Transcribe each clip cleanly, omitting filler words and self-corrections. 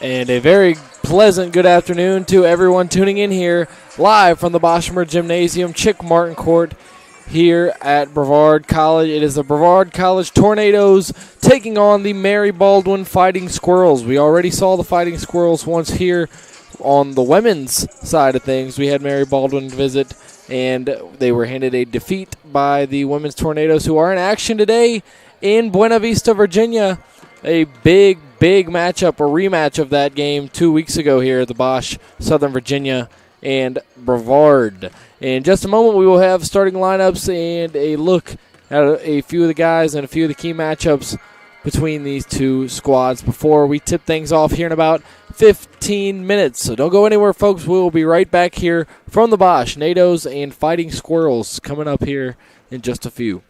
And a very pleasant good afternoon to everyone tuning in here live from the Boshemer Gymnasium, Chick Martin Court here at Brevard College. It is the Brevard College Tornadoes taking on the Mary Baldwin Fighting Squirrels. We already saw the Fighting Squirrels once here on the women's side of things. We had Mary Baldwin visit, and they were handed a defeat by the women's Tornadoes, who are in action today in Buena Vista, Virginia. A big matchup, a rematch of that game 2 weeks ago here at the Bosch, Southern Virginia and Brevard. In just a moment, we will have starting lineups and a look at a few of the guys and a few of the key matchups between these two squads before we tip things off here in about 15 minutes. So don't go anywhere, folks. We will be right back here from the Bosch, NATOs and Fighting Squirrels coming up here in just a few.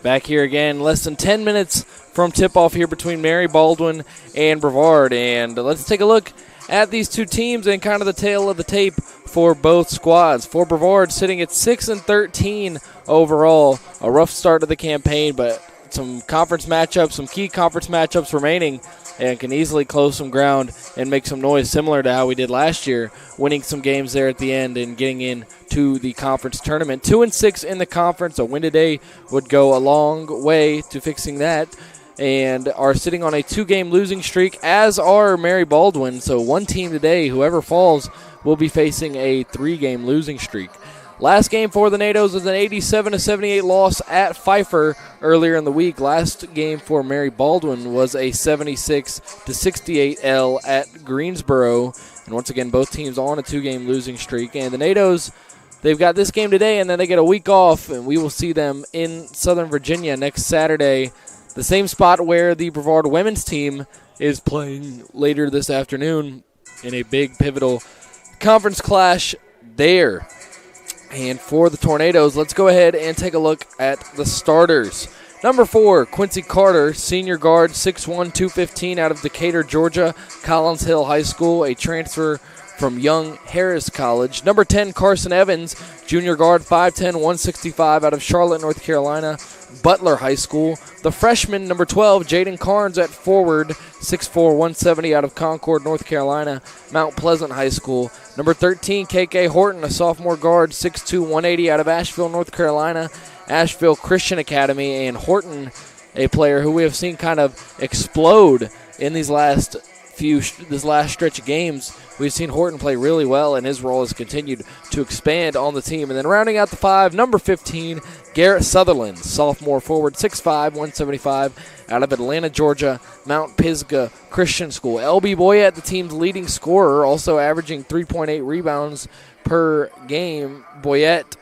Back here again, less than 10 minutes from tip-off here between Mary Baldwin and Brevard. And let's take a look at these two teams and kind of the tail of the tape for both squads. For Brevard, sitting at 6-13 overall. A rough start to the campaign, but some conference matchups, some key conference matchups remaining, and can easily close some ground and make some noise, similar to how we did last year, winning some games there at the end and getting into the conference tournament. 2-6 in the conference. A win today would go a long way to fixing that, and are sitting on a 2-game losing streak, as are Mary Baldwin. So one team today, whoever falls, will be facing a 3-game losing streak. Last game for the NATOs was an 87-78 loss at Pfeiffer earlier in the week. Last game for Mary Baldwin was a 76-68 L at Greensboro. And once again, both teams on a 2-game losing streak. And the NATOs, they've got this game today, and then they get a week off, and we will see them in Southern Virginia next Saturday, the same spot where the Brevard women's team is playing later this afternoon in a big pivotal conference clash there. And for the Tornadoes, let's go ahead and take a look at the starters. Number 4, Quincy Carter, senior guard, 6'1", 215, out of Decatur, Georgia, Collins Hill High School, a transfer from Young Harris College. Number 10, Carson Evans, junior guard, 5'10", 165, out of Charlotte, North Carolina, Butler High School. The freshman, number 12, Jaden Carnes at forward, 6'4", 170, out of Concord, North Carolina, Mount Pleasant High School. Number 13, KK Horton, a sophomore guard, 6'2", 180, out of Asheville, North Carolina, Asheville Christian Academy. And Horton, a player who we have seen kind of explode in this last stretch of games. We've seen Horton play really well, and his role has continued to expand on the team. And then rounding out the 5, number 15, Garrett Sutherland, sophomore forward, 6'5", 175, out of Atlanta, Georgia, Mount Pisgah Christian School. LB Boyette, the team's leading scorer, also averaging 3.8 rebounds per game. Boyette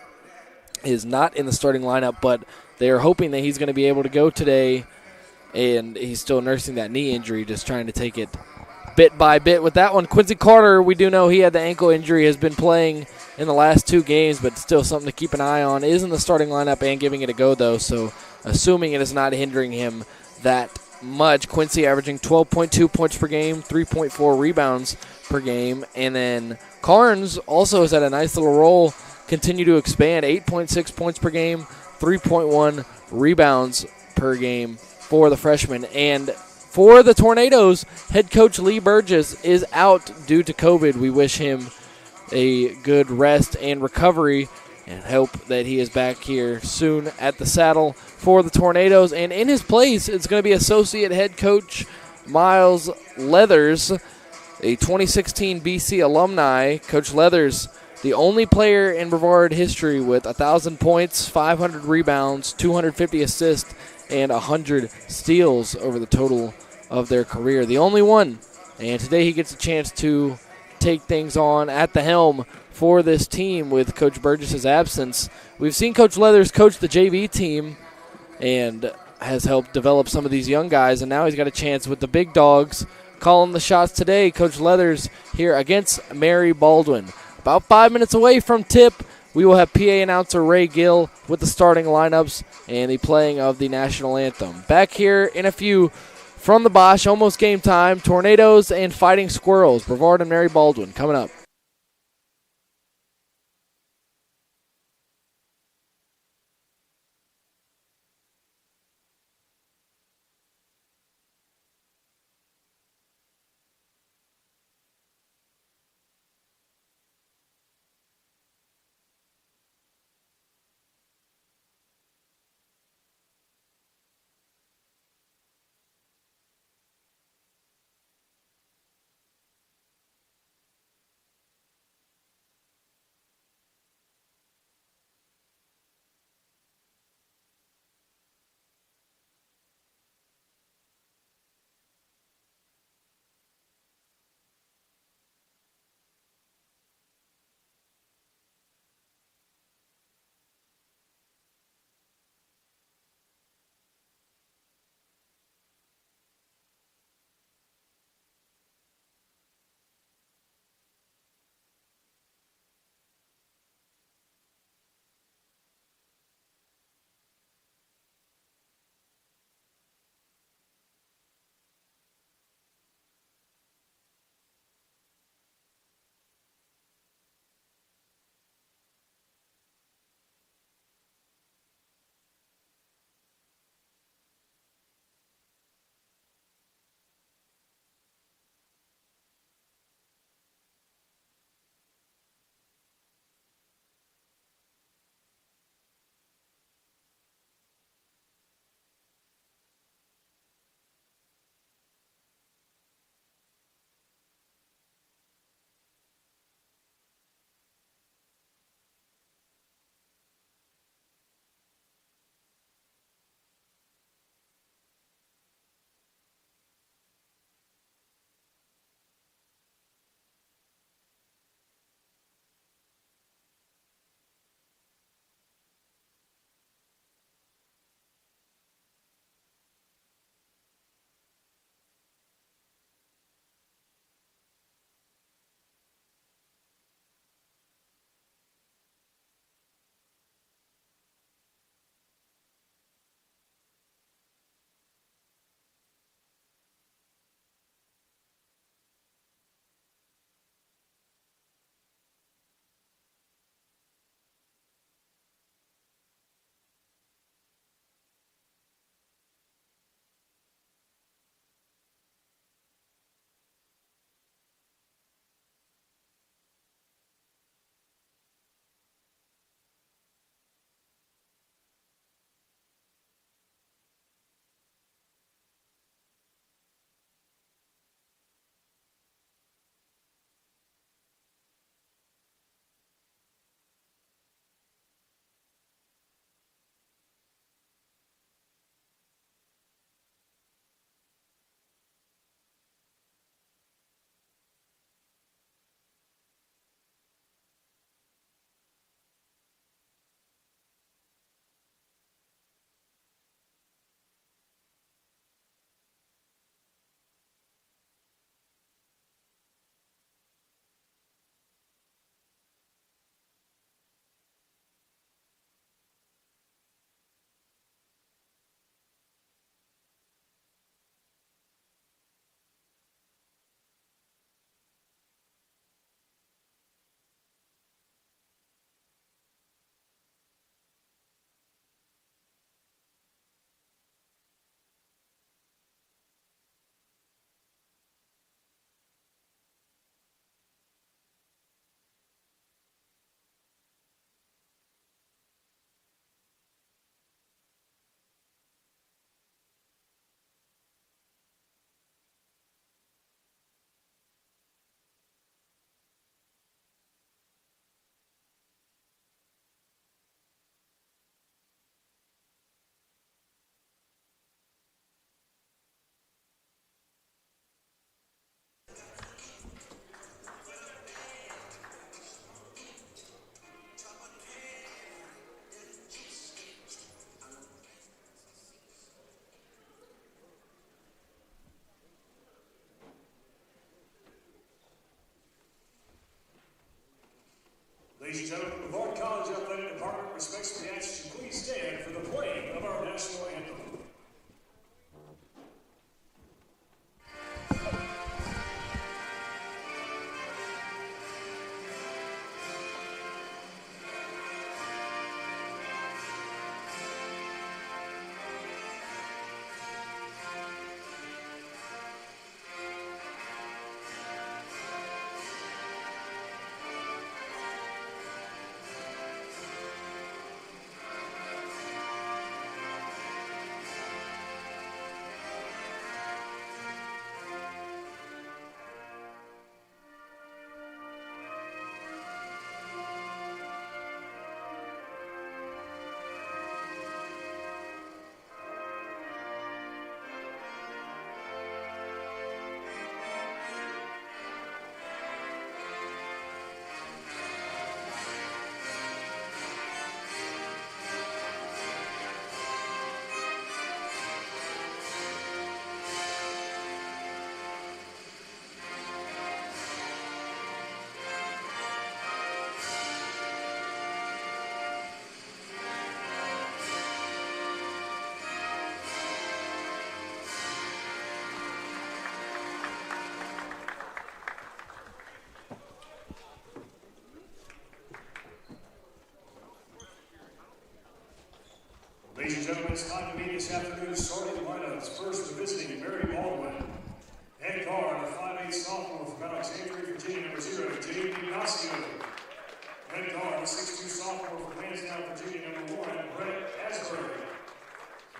is not in the starting lineup, but they are hoping that he's going to be able to go today, and he's still nursing that knee injury, just trying to take it bit by bit with that one. Quincy Carter, we do know he had the ankle injury, has been playing in the last 2 games, but still something to keep an eye on. Is in the starting lineup and giving it a go, though, so assuming it is not hindering him that much. Quincy averaging 12.2 points per game, 3.4 rebounds per game, and then Carnes also has had a nice little roll, continue to expand, 8.6 points per game, 3.1 rebounds per game for the freshman. And for the Tornadoes, head coach Lee Burgess is out due to COVID. We wish him a good rest and recovery and hope that he is back here soon at the saddle for the Tornadoes. And in his place, it's going to be associate head coach Miles Leathers, a 2016 BC alumni. Coach Leathers, the only player in Brevard history with 1,000 points, 500 rebounds, 250 assists, and 100 steals over the total of their career. The only one. And today he gets a chance to take things on at the helm for this team with Coach Burgess' absence. We've seen Coach Leathers coach the JV team and has helped develop some of these young guys, and now he's got a chance with the big dogs calling the shots today. Coach Leathers here against Mary Baldwin. About 5 minutes away from tip, we will have PA announcer Ray Gill with the starting lineups and the playing of the national anthem. Back here in a few from the Bosch, almost game time, Tornadoes and Fighting Squirrels, Brevard and Mary Baldwin coming up. Ladies and gentlemen, the Brevard College Athletic Department respectfully asks you please stand for the playing of our national anthem. Ladies and gentlemen, it's time to meet this afternoon's starting lineups. First, the visiting Mary Baldwin. Head guard, a 5'8" sophomore from Alexandria, Virginia, number 0, Jade Ignacio. Head guard, a 6'2" sophomore from Lansdowne, Virginia, number 1, Brett Asbury.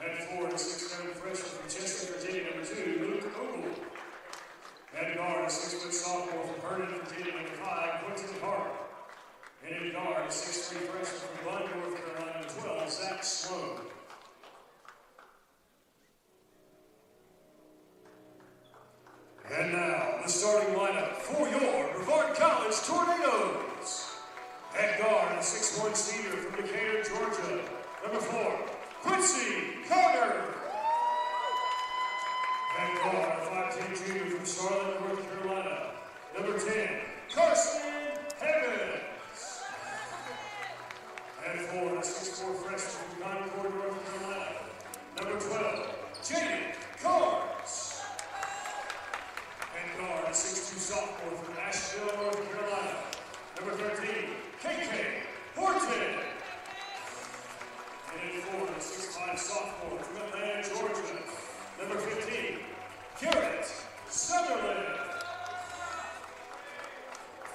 Head forward, a 6'7" freshman from Chester, Virginia, number 2, Luke Ogle. Head guard, a 6' sophomore from Vernon, Virginia, number 5, Quentin Hart. And head guard, a 6'3" freshman from Baldwin, North Carolina, number 12, Zach Sloan. And now, the starting lineup for your Brevard College Tornadoes. Head guard, a 6'1" senior from Decatur, Georgia, number 4, Quincy Carter. Head guard, a 5'10" junior from Charlotte, North Carolina, number 10, Carson Evans. Head forward, a 6'4" freshman from Concord, North Carolina, number 12, Jaden Carnes. Head guard, a 6'2" sophomore from Asheville, North Carolina, number 13, KK Horton. And head forward, a 6'5" sophomore from Atlanta, Georgia, number 15, Garrett Sutherland.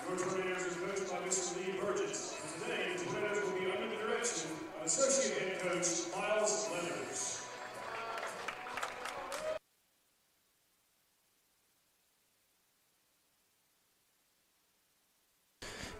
Your Tornadoes is coached by Mr. Lee Burgess. And today, the Tornadoes will be under the direction of Associate Head Coach Miles Leathers.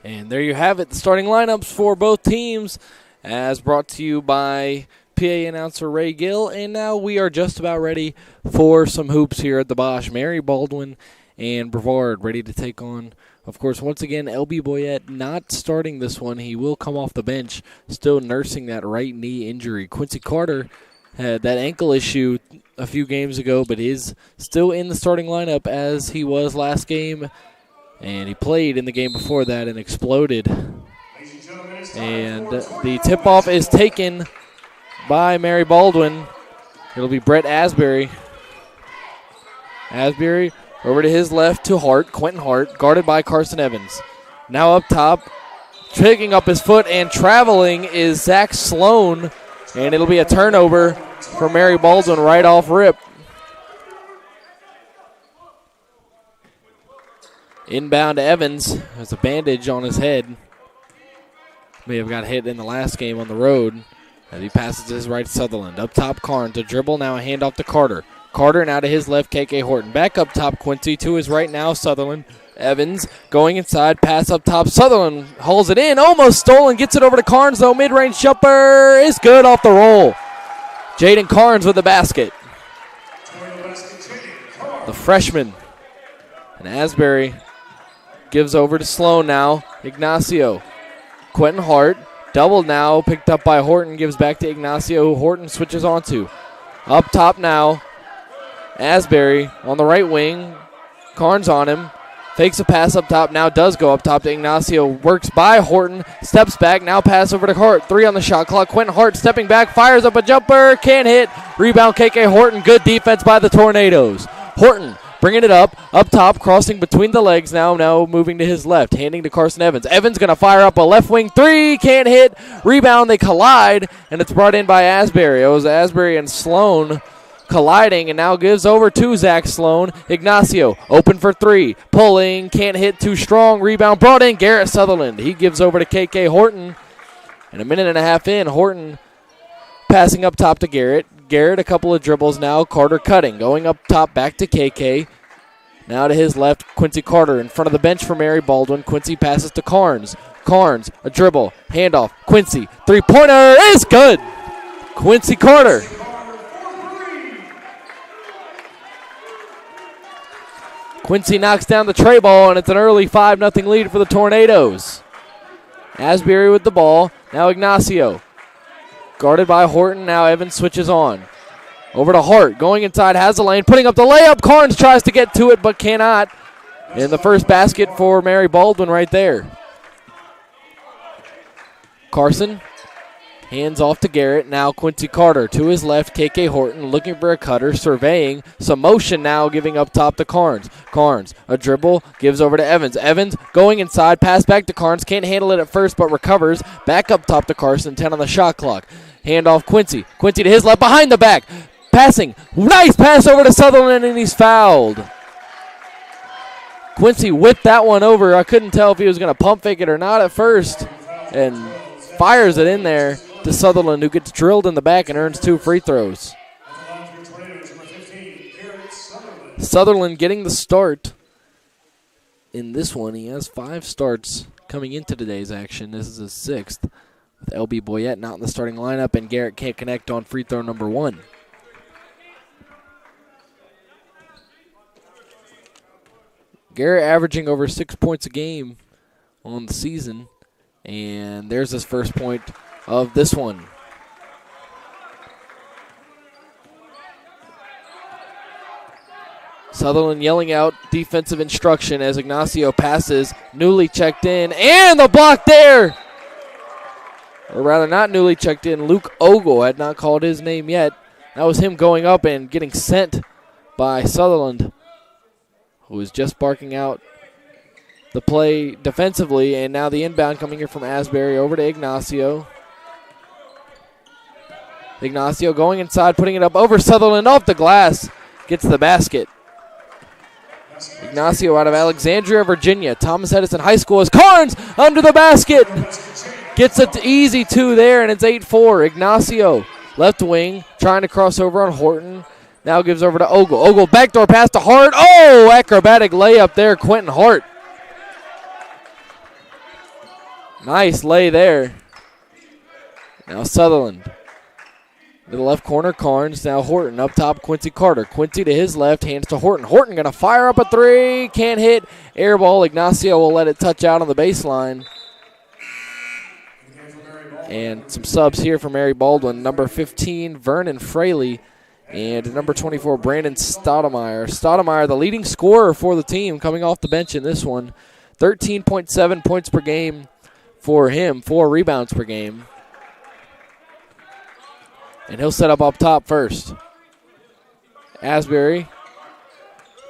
And there you have it, the starting lineups for both teams, as brought to you by PA announcer Ray Gill. And now we are just about ready for some hoops here at the Bosch. Mary Baldwin and Brevard ready to take on, of course, once again, LB Boyette not starting this one. He will come off the bench, still nursing that right knee injury. Quincy Carter had that ankle issue a few games ago, but is still in the starting lineup as he was last game. And he played in the game before that and exploded. And the tip-off is taken by Mary Baldwin. It'll be Brett Asbury. Asbury over to his left to Hart, Quentin Hart, guarded by Carson Evans. Now up top, picking up his foot and traveling is Zach Sloan. And it'll be a turnover for Mary Baldwin right off rip. Inbound to Evans. There's a bandage on his head. May have got hit in the last game on the road. As he passes his right to Sutherland. Up top, Karn to dribble. Now a handoff to Carter. Carter now to his left, KK Horton. Back up top, Quincy. To his right now, Sutherland. Evans going inside. Pass up top. Sutherland hauls it in. Almost stolen. Gets it over to Carnes, though. Mid-range jumper is good off the roll. Jaden Carnes with the basket. The freshman. And Asbury gives over to Sloan now. Ignacio. Quentin Hart. Doubled now. Picked up by Horton. Gives back to Ignacio, who Horton switches onto. Up top now. Asbury on the right wing. Carnes on him. Fakes a pass up top, now does go up top to Ignacio. Works by Horton, steps back, now pass over to Hart. 3 on the shot clock. Quentin Hart stepping back, fires up a jumper, can't hit. Rebound KK Horton. Good defense by the Tornadoes. Horton bringing it up top, crossing between the legs now moving to his left, handing to Carson Evans. Evans going to fire up a left wing 3, can't hit. Rebound, they collide, and it's brought in by Asbury. It was Asbury and Sloan colliding, and now gives over to Zach Sloan. Ignacio open for 3, pulling, can't hit, too strong. Rebound brought in, Garrett Sutherland. He gives over to KK Horton, and a minute and a half in, Horton passing up top to Garrett. Garrett a couple of dribbles now. Carter cutting, going up top, back to KK. Now to his left, Quincy Carter in front of the bench for Mary Baldwin. Quincy passes to Carnes. Carnes, a dribble, handoff. Quincy, three-pointer is good. Quincy Carter. Quincy knocks down the tray ball, and it's an early 5-0 lead for the Tornadoes. Asbury with the ball. Now Ignacio. Guarded by Horton. Now Evans switches on. Over to Hart. Going inside, has a lane. Putting up the layup. Carnes tries to get to it, but cannot. And the first basket for Mary Baldwin right there. Carson. Hands off to Garrett. Now Quincy Carter to his left. KK Horton looking for a cutter. Surveying. Some motion now giving up top to Carnes. Carnes, a dribble. Gives over to Evans. Evans going inside. Pass back to Carnes. Can't handle it at first but recovers. Back up top to Carson. 10 on the shot clock. Hand off Quincy. Quincy to his left. Behind the back. Passing. Nice pass over to Sutherland, and he's fouled. Quincy whipped that one over. I couldn't tell if he was going to pump fake it or not at first. And fires it in there to Sutherland, who gets drilled in the back and earns 2 free throws. Sutherland getting the start in this one. He has 5 starts coming into today's action. This is his 6th, with LB Boyette not in the starting lineup, and Garrett can't connect on free throw number 1. Garrett averaging over 6 points a game on the season, and there's his first point of this one. Sutherland yelling out defensive instruction as Ignacio passes. Newly checked in, and the block there! Or rather, not newly checked in. Luke Ogle had not called his name yet. That was him going up and getting sent by Sutherland, who was just barking out the play defensively. And now the inbound coming here from Asbury over to Ignacio. Ignacio going inside, putting it up over Sutherland, off the glass, gets the basket. Ignacio out of Alexandria, Virginia. Thomas Edison High School as Carnes under the basket. Gets an easy 2 there, and it's 8-4. Ignacio, left wing, trying to cross over on Horton. Now gives over to Ogle. Ogle, backdoor pass to Hart. Oh, acrobatic layup there, Quentin Hart. Nice lay there. Now Sutherland. To the left corner, Carnes. Now Horton up top, Quincy Carter. Quincy to his left, hands to Horton. Horton going to fire up a 3. Can't hit. Air ball. Ignacio will let it touch out on the baseline. And some subs here for Mary Baldwin. Number 15, Vernon Fraley. And number 24, Brandon Stoudemire. Stoudemire, the leading scorer for the team, coming off the bench in this one. 13.7 points per game for him. 4 rebounds per game. And he'll set up top first. Asbury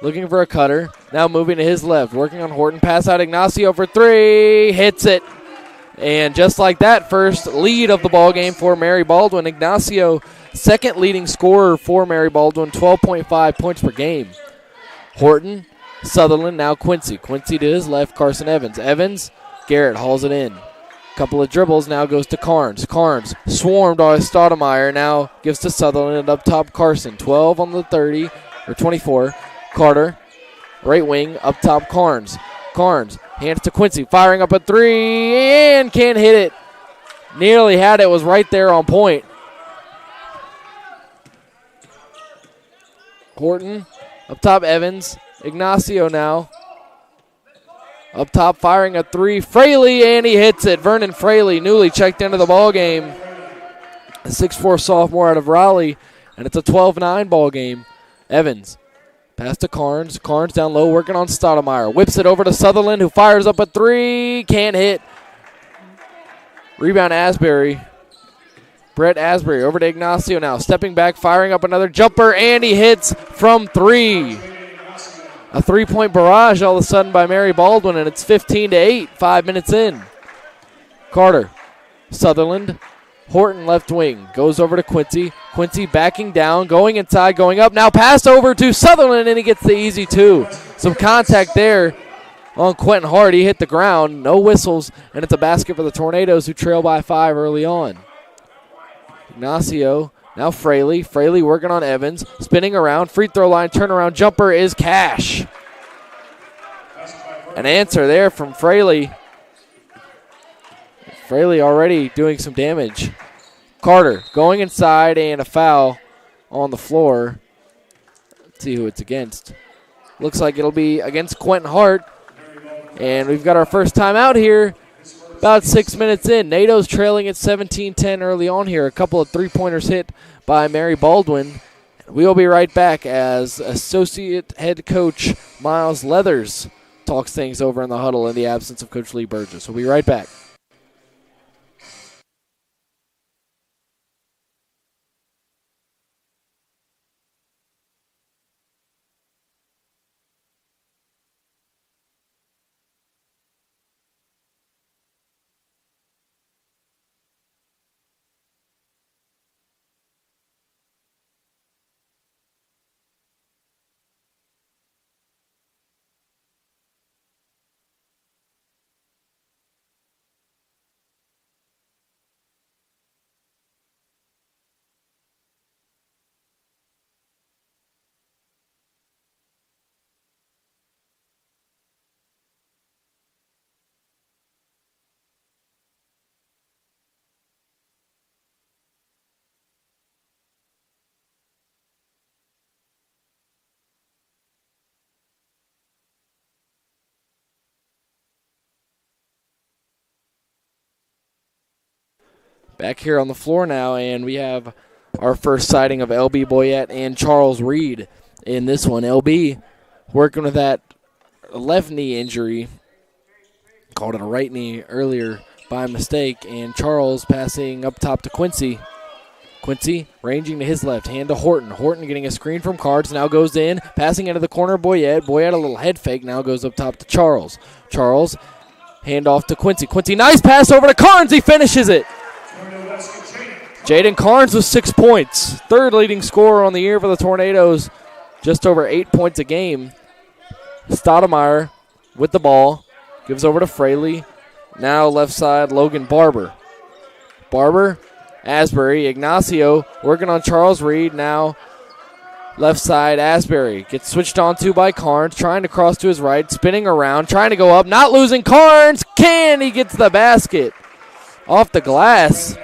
looking for a cutter. Now moving to his left. Working on Horton. Pass out Ignacio for 3. Hits it. And just like that, first lead of the ball game for Mary Baldwin. Ignacio, second leading scorer for Mary Baldwin. 12.5 points per game. Horton, Sutherland, now Quincy. Quincy to his left. Carson Evans. Evans, Garrett hauls it in. Couple of dribbles, now goes to Carnes. Carnes swarmed by Stoudemire, now gives to Sutherland, and up top Carson. 12 on the 30, or 24. Carter, right wing, up top Carnes. Carnes, hands to Quincy, firing up a 3, and can't hit it. Nearly had it, was right there on point. Horton, up top Evans. Ignacio now. Up top, firing a 3. Fraley, and he hits it. Vernon Fraley, newly checked into the ball game. A 6'4 sophomore out of Raleigh, and it's a 12-9 ball game. Evans Pass to Carnes. Carnes down low, working on Stoudemire. Whips it over to Sutherland, who fires up a three. Can't hit. Rebound Asbury. Brett Asbury over to Ignacio now. Stepping back, firing up another jumper, and he hits from three. A three-point barrage all of a sudden by Mary Baldwin, and it's 15-8, 5 minutes in. Carter. Sutherland. Horton left wing. Goes over to Quincy. Quincy backing down, going inside, going up. Now pass over to Sutherland, and he gets the easy two. Some contact there on Quentin Hart. He hit the ground. No whistles, and it's a basket for the Tornadoes, who trail by 5 early on. Ignacio, now Fraley. Fraley working on Evans. Spinning around. Free throw line, turnaround jumper is cash. An answer there from Fraley. Fraley already doing some damage. Carter going inside, and a foul on the floor. Let's see who it's against. Looks like it'll be against Quentin Hart. And we've got our first timeout here. About 6 minutes in. NATO's trailing at 17-10 early on here. A couple of three-pointers hit by Mary Baldwin. We'll be right back as Associate Head Coach Miles Leathers talks things over in the huddle in the absence of Coach Lee Burgess. We'll be right back. Back here on the floor now, and we have our first sighting of LB Boyette and Charles Reed in this one. LB working with that left knee injury. Called it a right knee earlier by mistake, and Charles passing up top to Quincy. Quincy ranging to his left, hand to Horton. Horton getting a screen from Cards, now goes in, passing into the corner, Boyette. Boyette a little head fake, now goes up top to Charles. Charles, hand off to Quincy. Quincy, nice pass over to Carnes, he finishes it. Jaden Carnes with 6 points. Third leading scorer on the year for the Tornadoes. Just over 8 points a game. Stoudemire with the ball. Gives over to Fraley. Now left side, Logan Barber. Barber, Asbury, Ignacio working on Charles Reed. Now left side, Asbury. Gets switched on to by Carnes. Trying to cross to his right. Spinning around. Trying to go up. Not losing Carnes. He gets the basket. Off the glass.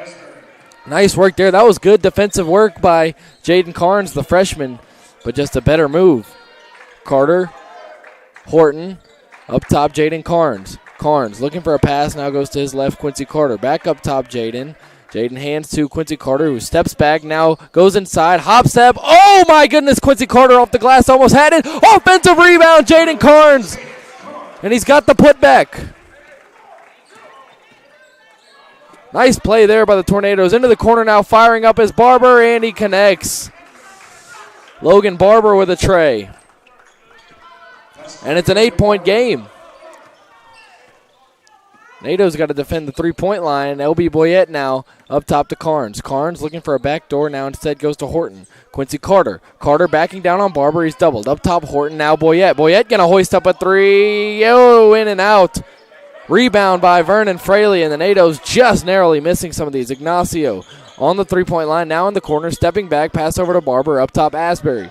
Nice work there. That was good defensive work by Jaden Carnes, the freshman, but just a better move. Carter, Horton, up top Jaden Carnes. Carnes looking for a pass, now goes to his left, Quincy Carter. Back up top, Jaden. Jaden hands to Quincy Carter, who steps back, now goes inside, hop step. Oh my goodness, Quincy Carter off the glass, almost had it. Offensive rebound, Jaden Carnes. And he's got the putback. Nice play there by the Tornadoes. Into the corner now, firing up as Barber, and he connects. Logan Barber with a tray. And it's an 8-point game. NATO's got to defend the three-point line. LB Boyette now up top to Carnes. Carnes looking for a back door, now instead goes to Horton. Quincy Carter. Carter backing down on Barber. He's doubled. Up top Horton, now Boyette. Boyette going to hoist up a three. In and out. Rebound by Vernon Fraley, and the NATO's just narrowly missing some of these. Ignacio on the three-point line, now in the corner, stepping back, pass over to Barber, up top Asbury.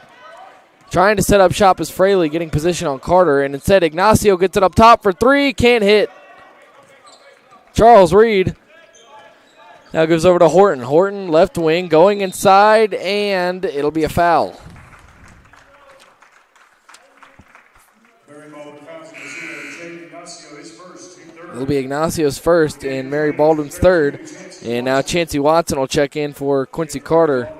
Trying to set up shop is Fraley, getting position on Carter, and instead Ignacio gets it up top for three, can't hit. Charles Reed now gives over to Horton. Horton, left wing, going inside, and it'll be a foul. It'll be Ignacio's first and Mary Baldwin's third. And now Chancey Watson will check in for Quincy Carter.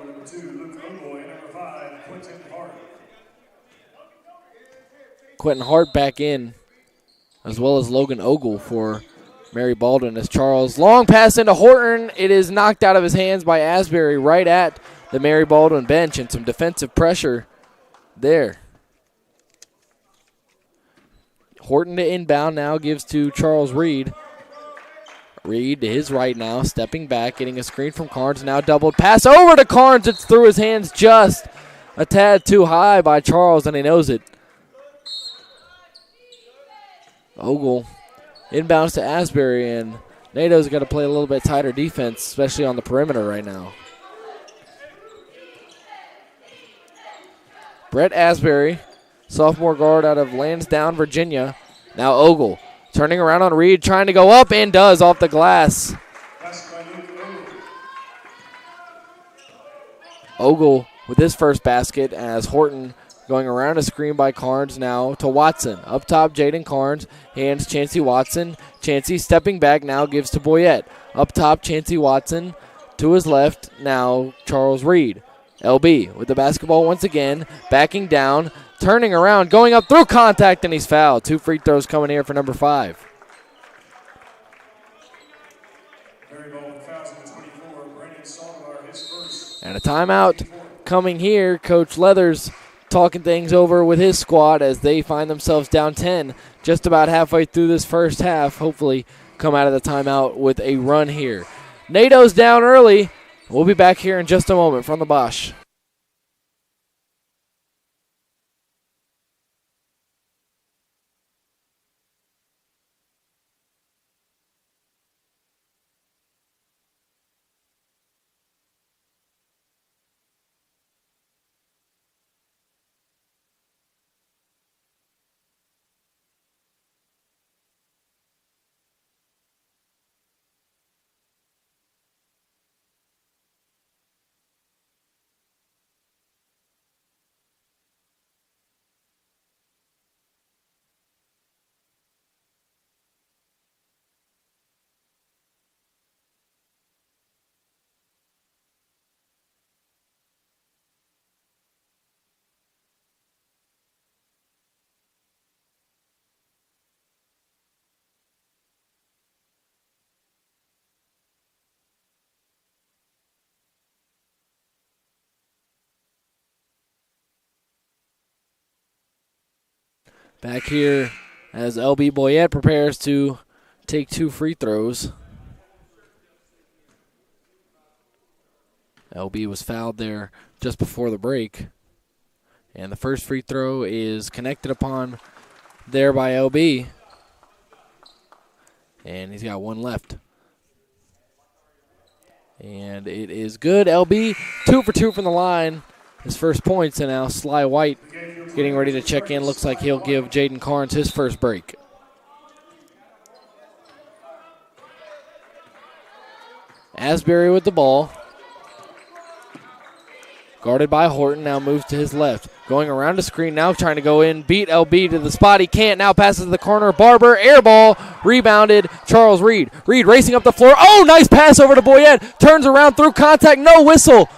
Quentin Hart back in, as well as Logan Ogle for Mary Baldwin as Charles. Long pass into Horton. It is knocked out of his hands by Asbury right at the Mary Baldwin bench, and some defensive pressure there. Horton to inbound now, gives to Charles Reed. Reed to his right now, stepping back, getting a screen from Carnes. Now doubled pass over to Carnes. It's through his hands just a tad too high by Charles, and he knows it. Ogle inbounds to Asbury, and NATO's got to play a little bit tighter defense, especially on the perimeter right now. Brett Asbury, sophomore guard out of Lansdowne, Virginia. Now Ogle turning around on Reed, trying to go up, and does off the glass. Ogle with his first basket as Horton going around a screen by Carnes now to Watson. Up top, Jaden Carnes hands Chancey Watson. Chancey stepping back now gives to Boyette. Up top, Chancey Watson to his left. Now Charles Reed. LB with the basketball once again, backing down, turning around, going up through contact, and he's fouled. 2 free throws coming here for number 5. And a timeout coming here. Coach Leathers talking things over with his squad as they find themselves down 10 just about halfway through this first half. Hopefully come out of the timeout with a run here. NATO's down early. We'll be back here in just a moment from the Bosch. Back here as LB Boyette prepares to take 2 free throws. LB was fouled there just before the break. And the first free throw is connected upon there by LB. And he's got 1 left. And it is good. LB 2 for 2 from the line. His first points, and now Sly White getting ready to check in. Looks like he'll give Jaden Carnes his first break. Asbury with the ball. Guarded by Horton, now moves to his left. Going around the screen, now trying to go in, beat LB to the spot. He can't, now passes to the corner. Barber, air ball, rebounded, Charles Reed. Reed racing up the floor. Oh, nice pass over to Boyette. Turns around through contact, no whistle.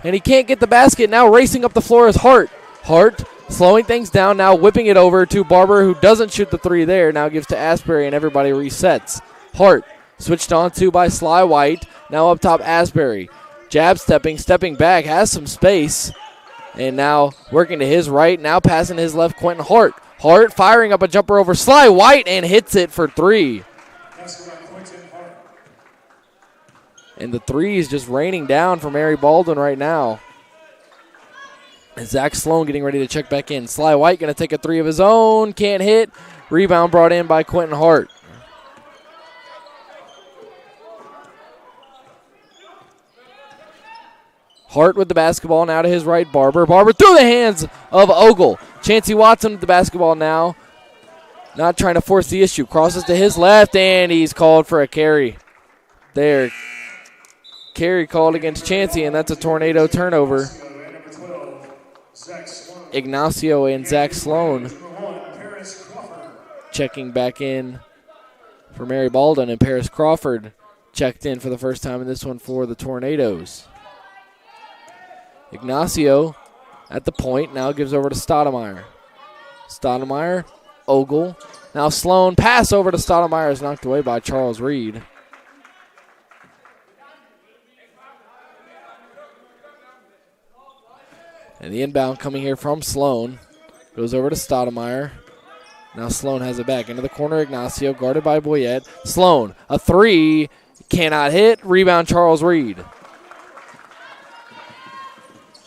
And he can't get the basket. Now racing up the floor is Hart. Hart slowing things down, now whipping it over to Barber, who doesn't shoot the 3 there. Now gives to Asbury, and everybody resets. Hart switched on to by Sly White. Now up top, Asbury. Jab stepping back, has some space. And now working to his right, now passing his left, Quentin Hart. Hart firing up a jumper over Sly White and hits it for 3. And the 3 is just raining down for Mary Baldwin right now. And Zach Sloan getting ready to check back in. Sly White going to take a 3 of his own. Can't hit. Rebound brought in by Quentin Hart. Hart with the basketball now to his right. Barber. Barber through the hands of Ogle. Chancey Watson with the basketball now. Not trying to force the issue. Crosses to his left, and he's called for a carry. There. Carry called against Chancey, and that's a tornado turnover. Ignacio and Zach Sloan checking back in for Mary Baldwin, and Paris Crawford checked in for the first time in this one for the Tornadoes. Ignacio at the point now gives over to Stoudemire. Stoudemire, Ogle. Now Sloan, pass over to Stoudemire is knocked away by Charles Reed. And the inbound coming here from Sloan. Goes over to Stoudemire. Now Sloan has it back into the corner. Ignacio guarded by Boyette. Sloan, a three, cannot hit. Rebound Charles Reed.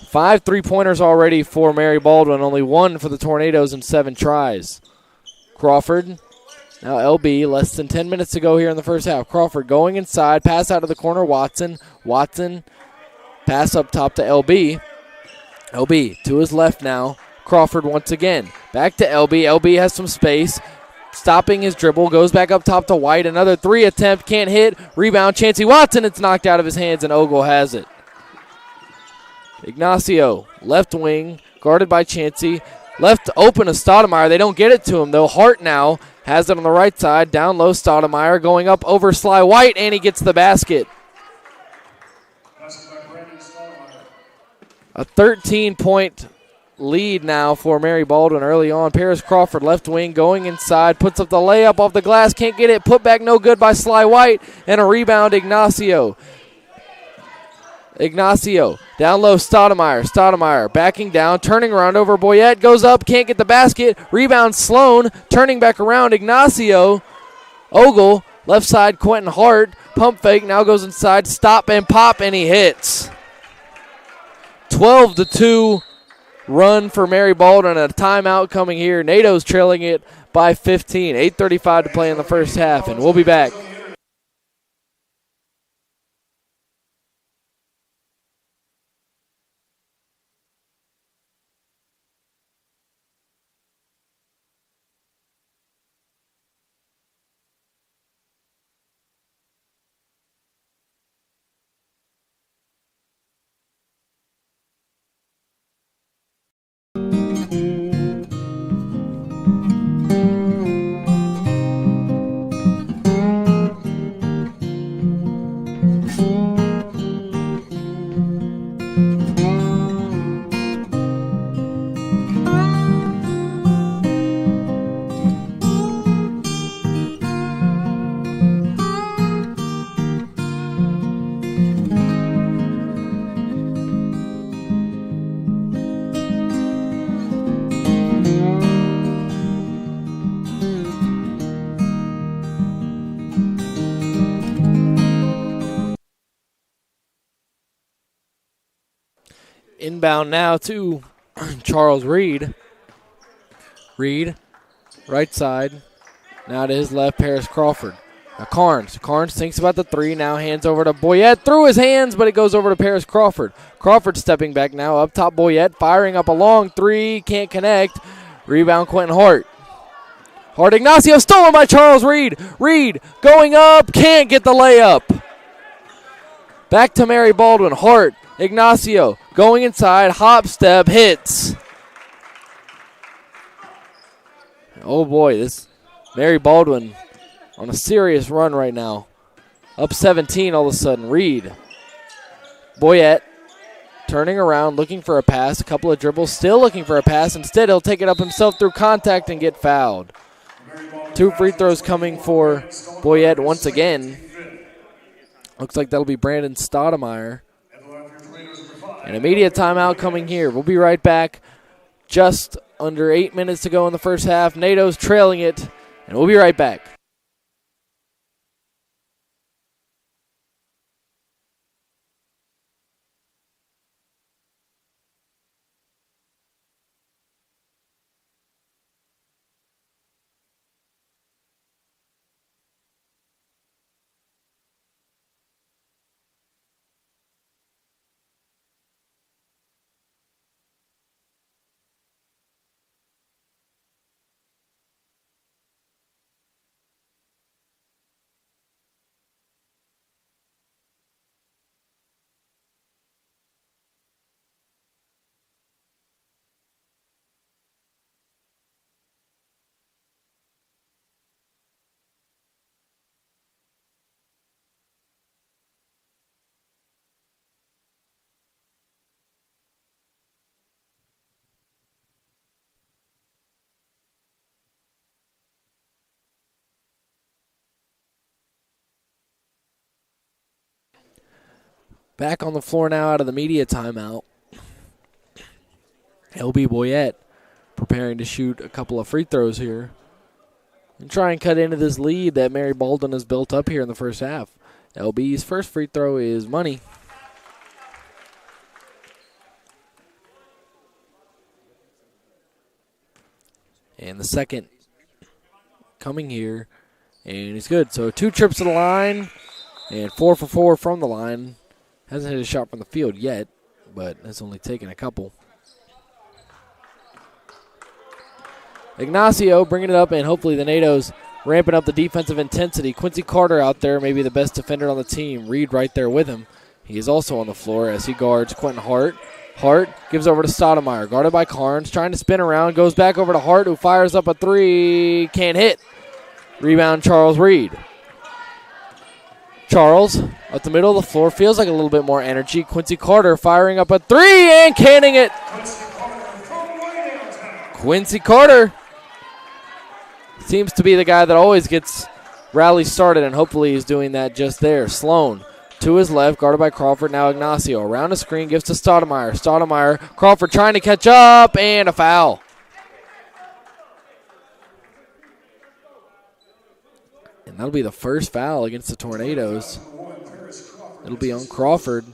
5 3-pointers already for Mary Baldwin. Only 1 for the Tornadoes in 7 tries. Crawford, now LB. Less than 10 minutes to go here in the first half. Crawford going inside. Pass out of the corner. Watson. Pass up top to LB. LB to his left now. Crawford once again. Back to LB. LB has some space. Stopping his dribble. Goes back up top to White. Another 3 attempt. Can't hit. Rebound Chancey Watson. It's knocked out of his hands and Ogle has it. Ignacio, left wing, guarded by Chancey. Left open to Stoudemire. They don't get it to him, though. Hart now has it on the right side. Down low, Stoudemire going up over Sly White, and he gets the basket. A 13-point lead now for Mary Baldwin early on. Paris Crawford, left wing, going inside. Puts up the layup off the glass. Can't get it. Put back no good by Sly White, and a rebound, Ignacio. Down low, Stoudemire backing down, turning around over Boyette, goes up, can't get the basket, rebound Sloan, turning back around, Ignacio, Ogle, left side, Quentin Hart, pump fake, now goes inside, stop and pop, and he hits. 12-2 run for Mary Baldwin, and a timeout coming here. NATO's trailing it by 15, 8:35 to play in the first half, and we'll be back. Inbound now to Charles Reed. Reed, right side. Now to his left, Paris Crawford. Now Carnes thinks about the three. Now hands over to Boyette. Through his hands, but it goes over to Paris Crawford. Crawford stepping back now. Up top, Boyette firing up a long three. Can't connect. Rebound, Quentin Hart. Ignacio stolen by Charles Reed. Reed going up. Can't get the layup. Back to Mary Baldwin. Hart. Ignacio going inside, hop step, hits. Oh boy, this Mary Baldwin on a serious run right now. Up 17 all of a sudden. Reed. Boyette turning around, looking for a pass, a couple of dribbles, still looking for a pass. Instead, he'll take it up himself through contact and get fouled. 2 free throws coming for Boyette once again. Looks like that'll be Brandon Stoudemire. An immediate timeout coming here. We'll be right back. Just under 8 minutes to go in the first half. NATO's trailing it, and we'll be right back. Back on the floor now out of the media timeout. LB Boyette preparing to shoot a couple of free throws here and try and cut into this lead that Mary Baldwin has built up here in the first half. LB's first free throw is money. And the second coming here, and he's good. So 2 trips to the line and 4 for 4 from the line. Hasn't hit a shot from the field yet, but has only taken a couple. Ignacio bringing it up, and hopefully the NATO's ramping up the defensive intensity. Quincy Carter out there, maybe the best defender on the team. Reed right there with him. He is also on the floor as he guards Quentin Hart. Hart gives over to Stoudemire, guarded by Carnes, trying to spin around, goes back over to Hart, who fires up a 3, can't hit. Rebound, Charles Reed. Charles up the middle of the floor, feels like a little bit more energy. Quincy Carter firing up a 3 and canning it. Quincy Carter seems to be the guy that always gets rallies started, and hopefully he's doing that just there. Sloan to his left, guarded by Crawford. Now Ignacio around the screen, gives to Stoudemire. Stoudemire, Crawford trying to catch up, and a foul. And that'll be the first foul against the Tornadoes. It'll be on Crawford,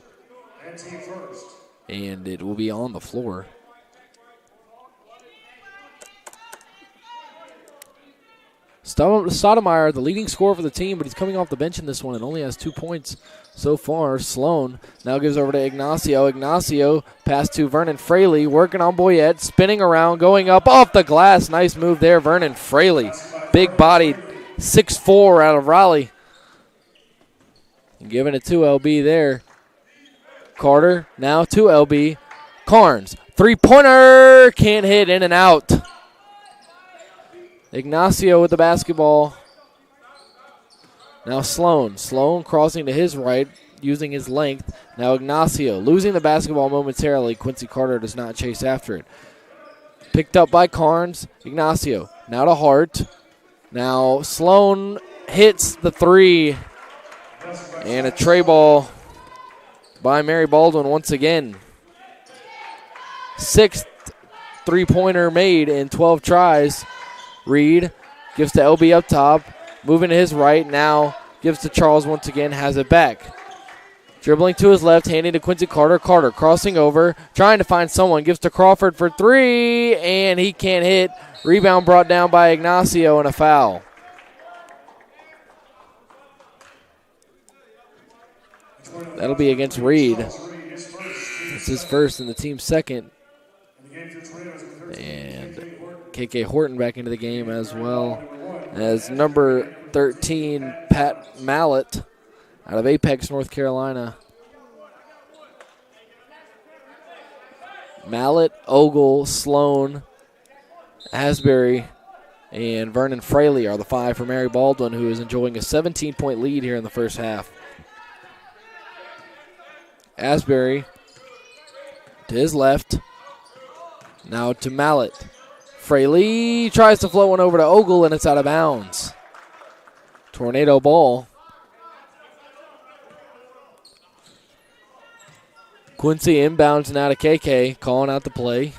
and it will be on the floor. Stoudemire, the leading scorer for the team, but he's coming off the bench in this one and only has 2 points so far. Sloan now gives over to Ignacio. Ignacio pass to Vernon Fraley, working on Boyette, spinning around, going up off the glass. Nice move there, Vernon Fraley. Big-bodied 6'4" out of Raleigh. And giving it to LB there. Carter now to LB. Carnes, three-pointer, can't hit, in and out. Ignacio with the basketball. Now Sloan. Sloan crossing to his right, using his length. Now Ignacio losing the basketball momentarily. Quincy Carter does not chase after it. Picked up by Carnes. Ignacio now to Hart. Now Sloan hits the 3. And a tray ball by Mary Baldwin once again. 6th three-pointer made in 12 tries. Reed gives to LB up top, moving to his right, now gives to Charles once again, has it back. Dribbling to his left, handing to Quincy Carter. Carter crossing over, trying to find someone, gives to Crawford for 3, and he can't hit. Rebound brought down by Ignacio and a foul. That'll be against Reed. It's his first and the team's second. And KK Horton back into the game as well as number 13, Pat Mallett out of Apex, North Carolina. Mallett, Ogle, Sloan, Asbury, and Vernon Fraley are the 5 for Mary Baldwin, who is enjoying a 17-point lead here in the first half. Asbury to his left. Now to Mallett. Fraley tries to float one over to Ogle, and it's out of bounds. Tornado ball. Quincy inbounds now to KK, calling out the play.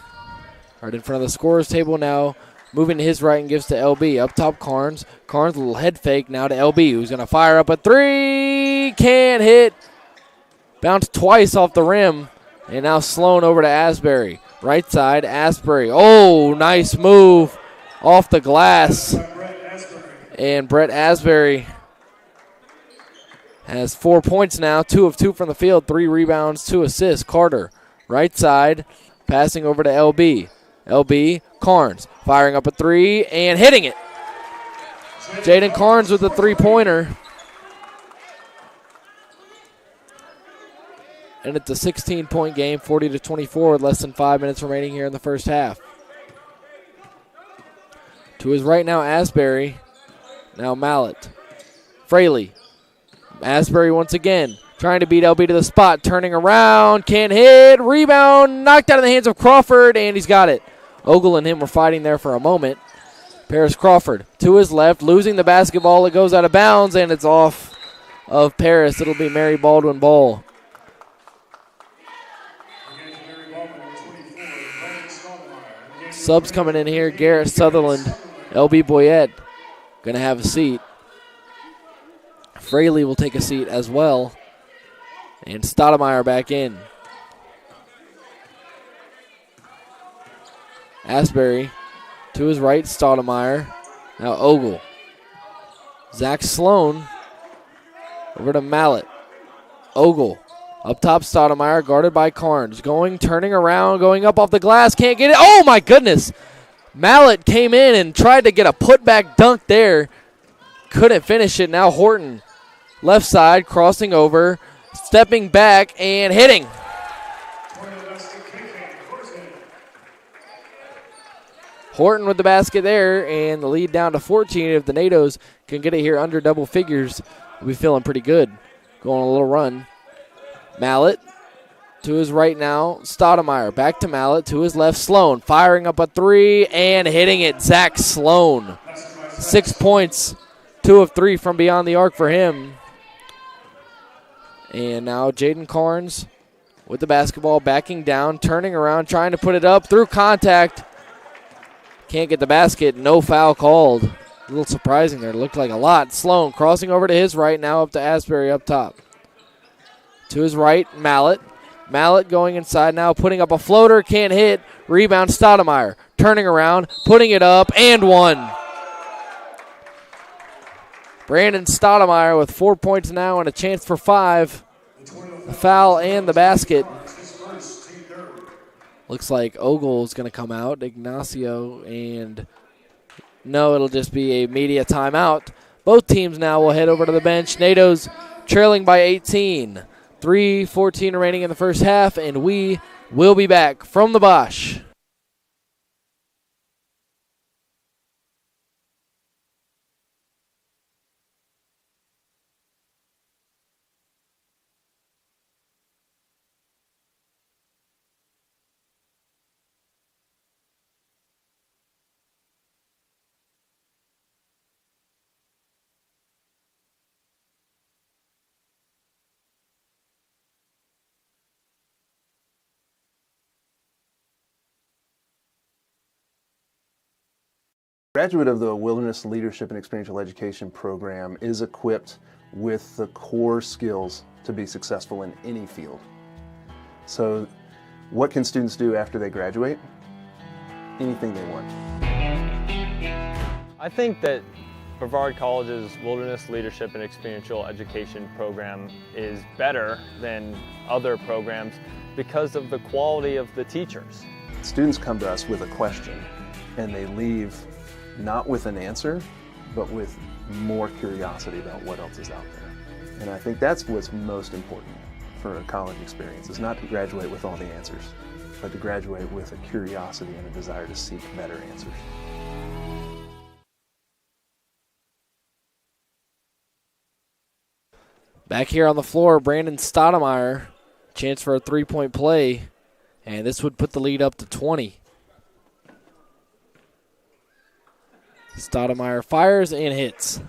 Right in front of the scorer's table now, moving to his right and gives to LB. Up top, Carnes. Carnes, a little head fake now to LB, who's going to fire up a 3. Can't hit. Bounced twice off the rim. And now Sloan over to Asbury. Right side, Asbury. Oh, nice move off the glass. And Brett Asbury has 4 points now, 2 of 2 from the field, 3 rebounds, 2 assists. Carter, right side, passing over to LB. LB, Carnes, firing up a 3 and hitting it. Jaden Carnes with a 3-pointer. And it's a 16-point game, 40-24, with less than 5 minutes remaining here in the first half. To his right now, Asbury. Now Mallett. Fraley. Asbury once again, trying to beat LB to the spot, turning around, can't hit, rebound, knocked out of the hands of Crawford, and he's got it. Ogle and him were fighting there for a moment. Paris Crawford to his left, losing the basketball, it goes out of bounds, and it's off of Paris. It'll be Mary Baldwin ball. Subs coming in here. Garrett Sutherland, LB Boyette going to have a seat. Fraley will take a seat as well. And Stoudemire back in. Asbury to his right, Stoudemire. Now Ogle. Zach Sloan over to Mallett. Ogle up top, Stoudemire guarded by Carnes. Turning around, going up off the glass, can't get it. Oh my goodness! Mallett came in and tried to get a putback dunk there. Couldn't finish it. Now Horton, left side, crossing over, stepping back and hitting. Horton with the basket there, and the lead down to 14. If the NATOs can get it here under double figures, we'll be feeling pretty good. Going on a little run. Mallett to his right now. Stoudemire back to Mallett. To his left, Sloan firing up a three and hitting it. Zach Sloan. 6 points. 2 of 3 from beyond the arc for him. And now Jaden Carnes with the basketball, backing down, turning around, trying to put it up through contact. Can't get the basket. No foul called. A little surprising there. It looked like a lot. Sloan crossing over to his right, now up to Asbury up top. To his right, Mallett. Mallett going inside now, putting up a floater. Can't hit. Rebound, Stoudemire. Turning around, putting it up, and one. Brandon Stoudemire with 4 points now and a chance for 5. The foul and the basket. Looks like Ogle is going to come out. Ignacio, and no, it'll just be a media timeout. Both teams now will head over to the bench. NATO's trailing by 18. 3:14 remaining in the first half, and we will be back from the Bosch. Graduate of the Wilderness Leadership and Experiential Education program is equipped with the core skills to be successful in any field. So what can students do after they graduate? Anything they want. I think that Brevard College's Wilderness Leadership and Experiential Education program is better than other programs because of the quality of the teachers. Students come to us with a question and they leave not with an answer, but with more curiosity about what else is out there. And I think that's what's most important for a college experience, is not to graduate with all the answers, but to graduate with a curiosity and a desire to seek better answers. Back here on the floor, Brandon Stoudemire, chance for a three-point play, and this would put the lead up to 20. Stoudemire fires and hits.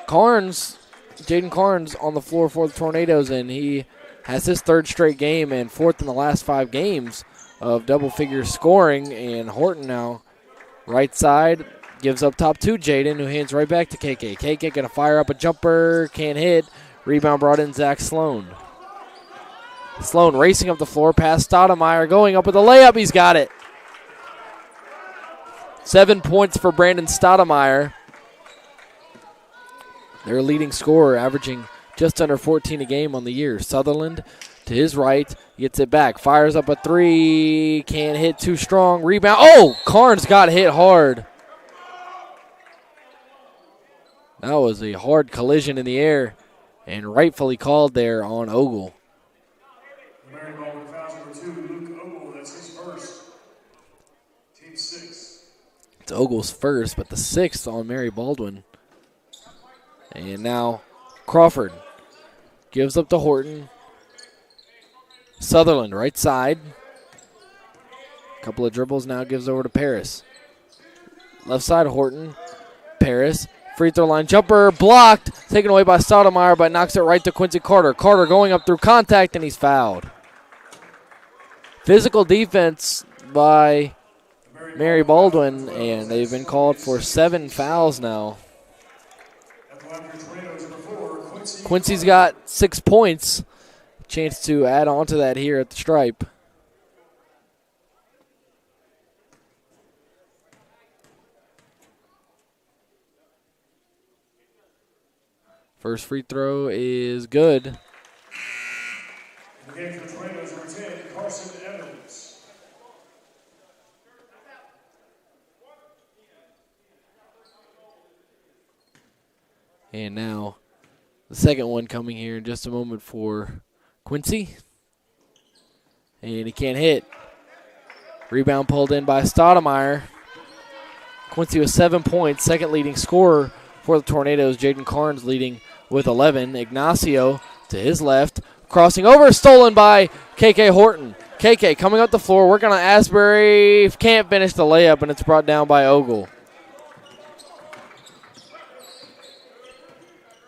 Jaden Carnes on the floor for the Tornadoes, and he has his third straight game and fourth in the last 5 games of double-figure scoring. And Horton now right side gives up top to Jaden, who hands right back to KK. KK going to fire up a jumper, can't hit. Rebound brought in Zach Sloan. Sloan racing up the floor past Stoudemire, going up with a layup. He's got it. 7 points for Brandon Stoudemire. Their leading scorer, averaging just under 14 a game on the year. Sutherland to his right, gets it back, fires up a three, can't hit, too strong. Rebound. Oh, Carnes got hit hard. That was a hard collision in the air, and rightfully called there on Ogle. Baldwin fouls number 2, Luke Ogle. That's his first. Team 6. It's Ogle's first, but the 6th on Mary Baldwin. And now Crawford gives up to Horton. Sutherland, right side. Couple of dribbles now, gives over to Paris. Left side, Horton. Paris, free throw line jumper, blocked. Taken away by Stoudemire, but knocks it right to Quincy Carter. Carter going up through contact, and he's fouled. Physical defense by Mary Baldwin, and they've been called for 7 fouls now. Quincy's got 6 points. Chance to add on to that here at the stripe. First free throw is good. Again for Tornadoes, number 10, Carson Evans. And now the second one coming here in just a moment for Quincy. And he can't hit. Rebound pulled in by Stoudemire. Quincy with 7 points, second leading scorer for the Tornadoes. Jaden Carnes leading with 11. Ignacio to his left. Crossing over, stolen by KK Horton. KK coming up the floor, working on Asbury. Can't finish the layup, and it's brought down by Ogle.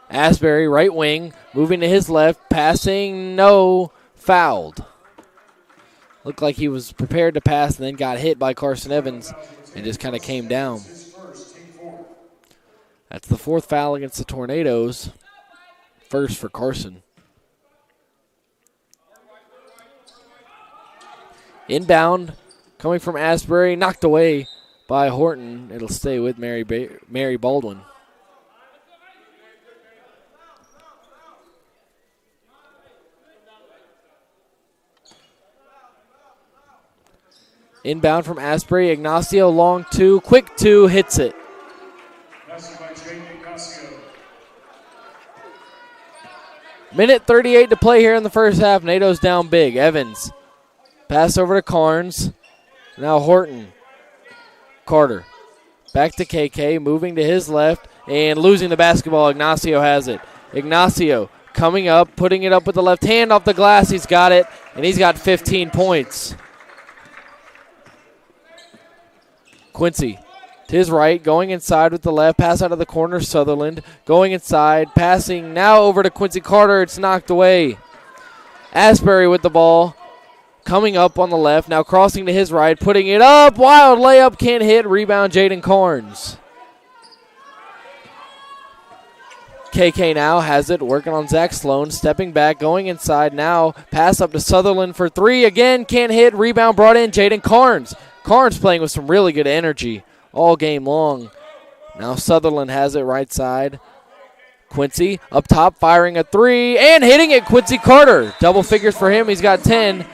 Asbury, right wing, moving to his left, passing, no, fouled. Looked like he was prepared to pass and then got hit by Carson Evans and just kind of came down. That's the 4th foul against the Tornadoes. First for Carson. Inbound coming from Asbury, knocked away by Horton. It'll stay with Mary Baldwin. Inbound from Asbury, Ignacio, long 2, quick 2, hits it. Minute 38 to play here in the first half. NATO's down big. Evans. Pass over to Carnes. Now Horton. Carter. Back to KK, moving to his left and losing the basketball. Ignacio has it. Ignacio coming up, putting it up with the left hand off the glass. He's got it, and he's got 15 points. Quincy to his right, going inside with the left. Pass out of the corner, Sutherland. Going inside, passing now over to Quincy Carter. It's knocked away. Asbury with the ball. Coming up on the left, now crossing to his right, putting it up. Wild layup, can't hit. Rebound, Jaden Carnes. KK now has it, working on Zach Sloan, stepping back, going inside now. Pass up to Sutherland for 3. Again, can't hit. Rebound brought in, Jaden Carnes. Carnes playing with some really good energy all game long. Now Sutherland has it right side. Quincy up top, firing a 3, and hitting it, Quincy Carter. Double figures for him, he's got 10.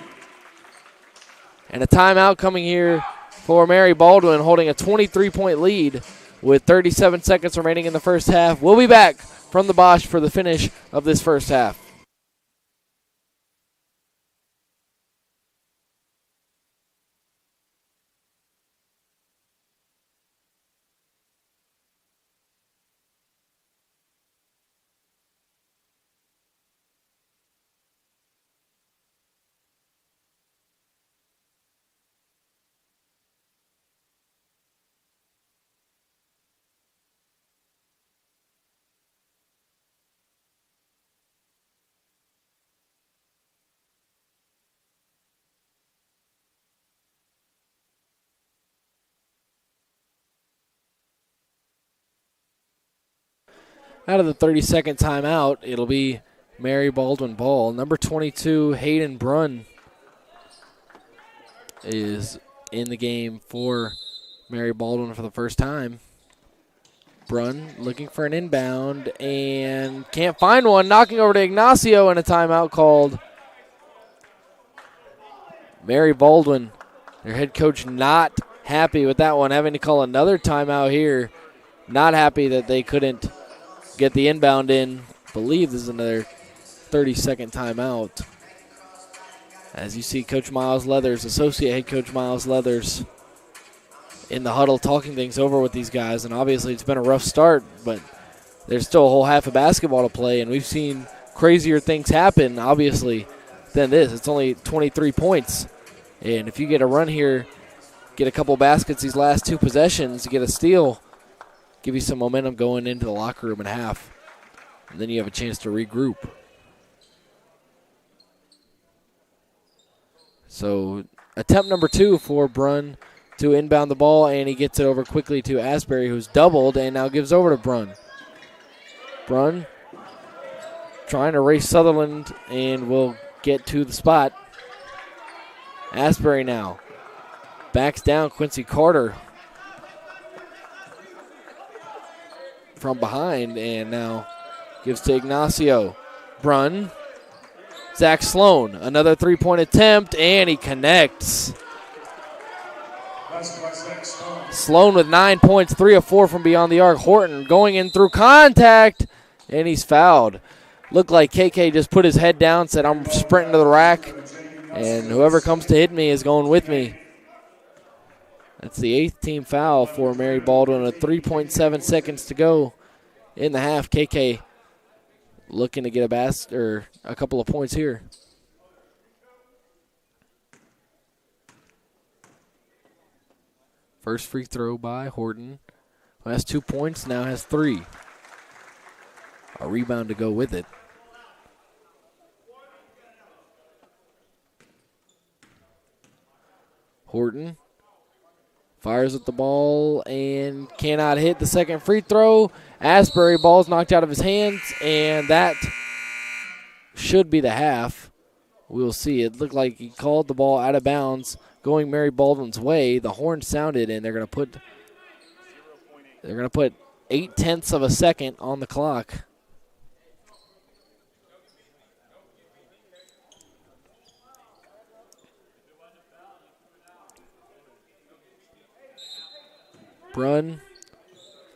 And a timeout coming here for Mary Baldwin, holding a 23-point lead with 37 seconds remaining in the first half. We'll be back from the Bosch for the finish of this first half. Out of the 30-second timeout, it'll be Mary Baldwin ball. Number 22, Hayden Brunn, is in the game for Mary Baldwin for the first time. Brunn looking for an inbound and can't find one. Knocking over to Ignacio, and a timeout called. Mary Baldwin, their head coach, not happy with that one, having to call another timeout here. Not happy that they couldn't get the inbound in. Believe this is another 30-second timeout. As you see Coach Miles Leathers, Associate Head Coach Miles Leathers, in the huddle talking things over with these guys. And obviously it's been a rough start, but there's still a whole half of basketball to play, and we've seen crazier things happen, obviously, than this. It's only 23 points. And if you get a run here, get a couple baskets these last 2 possessions, you get a steal, give you some momentum going into the locker room at half. And then you have a chance to regroup. So attempt number 2 for Brunn to inbound the ball, and he gets it over quickly to Asbury, who's doubled and now gives over to Brunn. Brunn trying to race Sutherland and will get to the spot. Asbury now backs down. Quincy Carter from behind and now gives to Ignacio. Brunn. Zach Sloan, another three-point attempt, and he connects. Sloan with 9 points, 3 of 4 from beyond the arc. Horton going in through contact, and he's fouled. Looked like KK just put his head down, said, I'm sprinting to the rack, and whoever comes to hit me is going with me. That's the 8th team foul for Mary Baldwin with 3.7 seconds to go in the half. KK looking to get a couple of points here. First free throw by Horton, who has 2 points, now has 3. A rebound to go with it. Horton fires at the ball and cannot hit the second free throw. Asbury, ball's knocked out of his hands, and that should be the half. We'll see. It looked like he called the ball out of bounds going Mary Baldwin's way. The horn sounded, and they're going to put 0.8 of a second on the clock. Brunn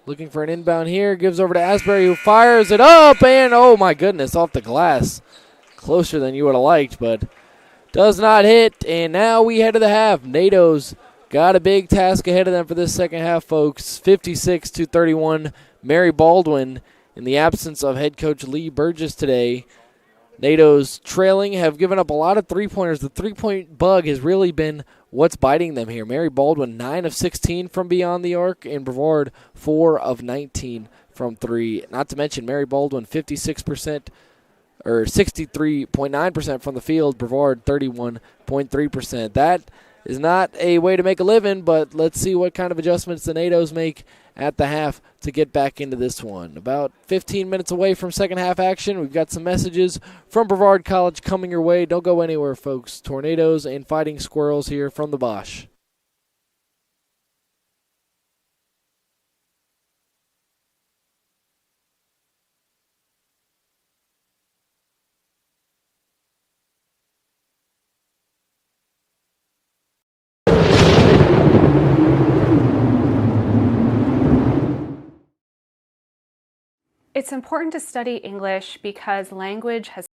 looking for an inbound here, gives over to Asbury, who fires it up, and oh my goodness, off the glass. Closer than you would have liked, but does not hit, and now we head to the half. NATO's got a big task ahead of them for this second half, folks. 56-31, Mary Baldwin, in the absence of head coach Lee Burgess today. NATO's trailing, have given up a lot of three-pointers. The three-point bug has really been what's biting them here. Mary Baldwin, 9 of 16 from beyond the arc, and Brevard, 4 of 19 from 3. Not to mention Mary Baldwin, 56%, or 63.9% from the field. Brevard, 31.3%. That is not a way to make a living, but let's see what kind of adjustments the NATOs make at the half to get back into this one. About 15 minutes away from second half action. We've got some messages from Brevard College coming your way. Don't go anywhere, folks. Tornadoes and Fighting Squirrels here from the Bosch. It's important to study English because language has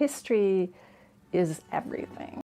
history is everything.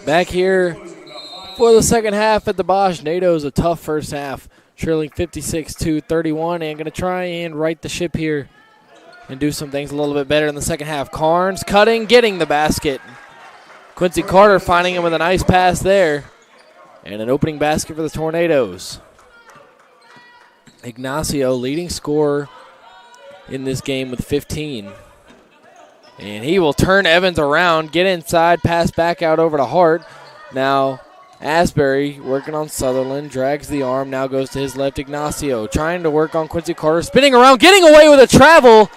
Back here for the second half at the Bosch. NATO's a tough first half, trailing 56-31, and going to try and right the ship here and do some things a little bit better in the second half. Carnes cutting, getting the basket. Quincy Carter finding him with a nice pass there. And an opening basket for the Tornadoes. Ignacio leading scorer in this game with 15. And he will turn Evans around, get inside, pass back out over to Hart. Now Asbury working on Sutherland, drags the arm, now goes to his left. Ignacio trying to work on Quincy Carter, spinning around, getting away with a travel.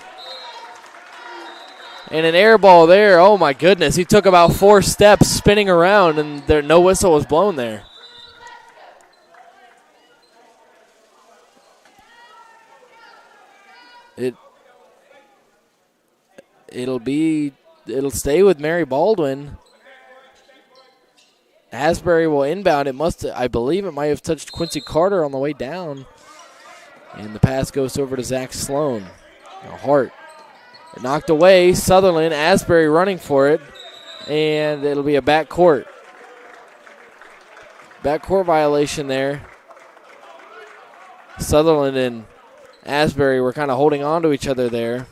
And an air ball there. Oh, my goodness. He took about 4 steps spinning around, and there no whistle was blown there. It'll stay with Mary Baldwin. Asbury will inbound. I believe it might have touched Quincy Carter on the way down. And the pass goes over to Zach Sloan. Now Hart. Knocked away. Sutherland, Asbury running for it. And it'll be a backcourt. Backcourt violation there. Sutherland and Asbury were kind of holding on to each other there.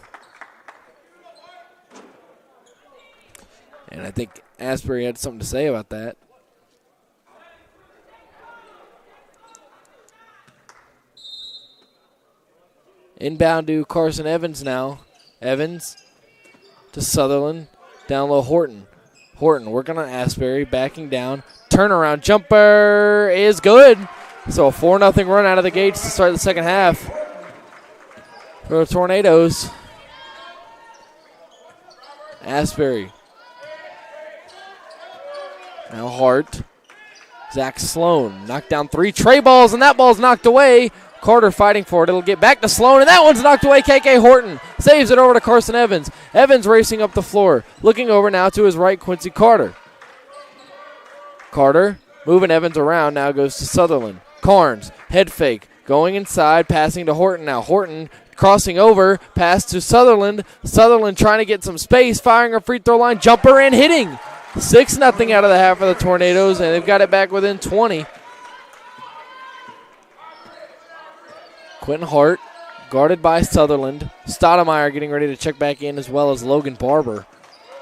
And I think Asbury had something to say about that. Inbound to Carson Evans now. Evans to Sutherland. Down low, Horton. Horton working on Asbury, backing down. Turnaround jumper is good. So a 4-0 run out of the gates to start the second half for the Tornadoes. Asbury. Now Hart. Zach Sloan knocked down 3 tray balls, and that ball's knocked away. Carter fighting for it. It'll get back to Sloan, and that one's knocked away. KK Horton saves it over to Carson Evans. Evans racing up the floor. Looking over now to his right, Quincy Carter. Carter moving Evans around, now goes to Sutherland. Carnes, head fake, going inside, passing to Horton now. Horton crossing over, pass to Sutherland. Sutherland trying to get some space, firing a free throw line, jumper and hitting. 6-0 out of the half of the Tornadoes, and they've got it back within 20. Quentin Hart, guarded by Sutherland. Stoudemire getting ready to check back in, as well as Logan Barber.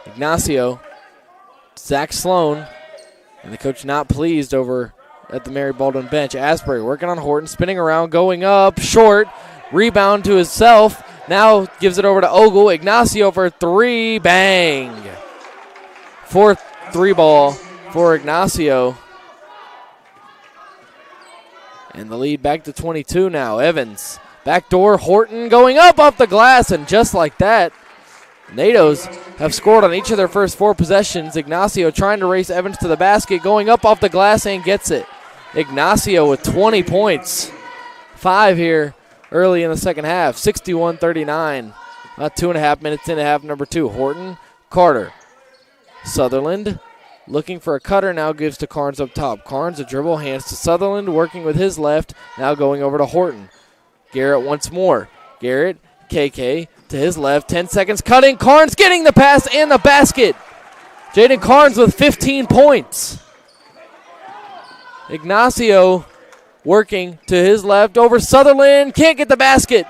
Ignacio, Zach Sloan, and the coach not pleased over at the Mary Baldwin bench. Asbury working on Horton, spinning around, going up, short, rebound to himself. Now gives it over to Ogle. Ignacio for 3, bang. 4th 3-ball for Ignacio. And the lead back to 22 now. Evans, backdoor, Horton going up off the glass, and just like that, NATOs have scored on each of their first 4 possessions. Ignacio trying to race Evans to the basket, going up off the glass and gets it. Ignacio with 20 points. 5 here early in the second half. 61-39. About 2.5 minutes into half number 2. Horton, Carter. Sutherland looking for a cutter, now gives to Carnes up top. Carnes a dribble, hands to Sutherland, working with his left, now going over to Horton. Garrett once more. Garrett, KK to his left, 10 seconds, cutting. Carnes getting the pass and the basket. Jaden Carnes with 15 points. Ignacio working to his left, over Sutherland, can't get the basket.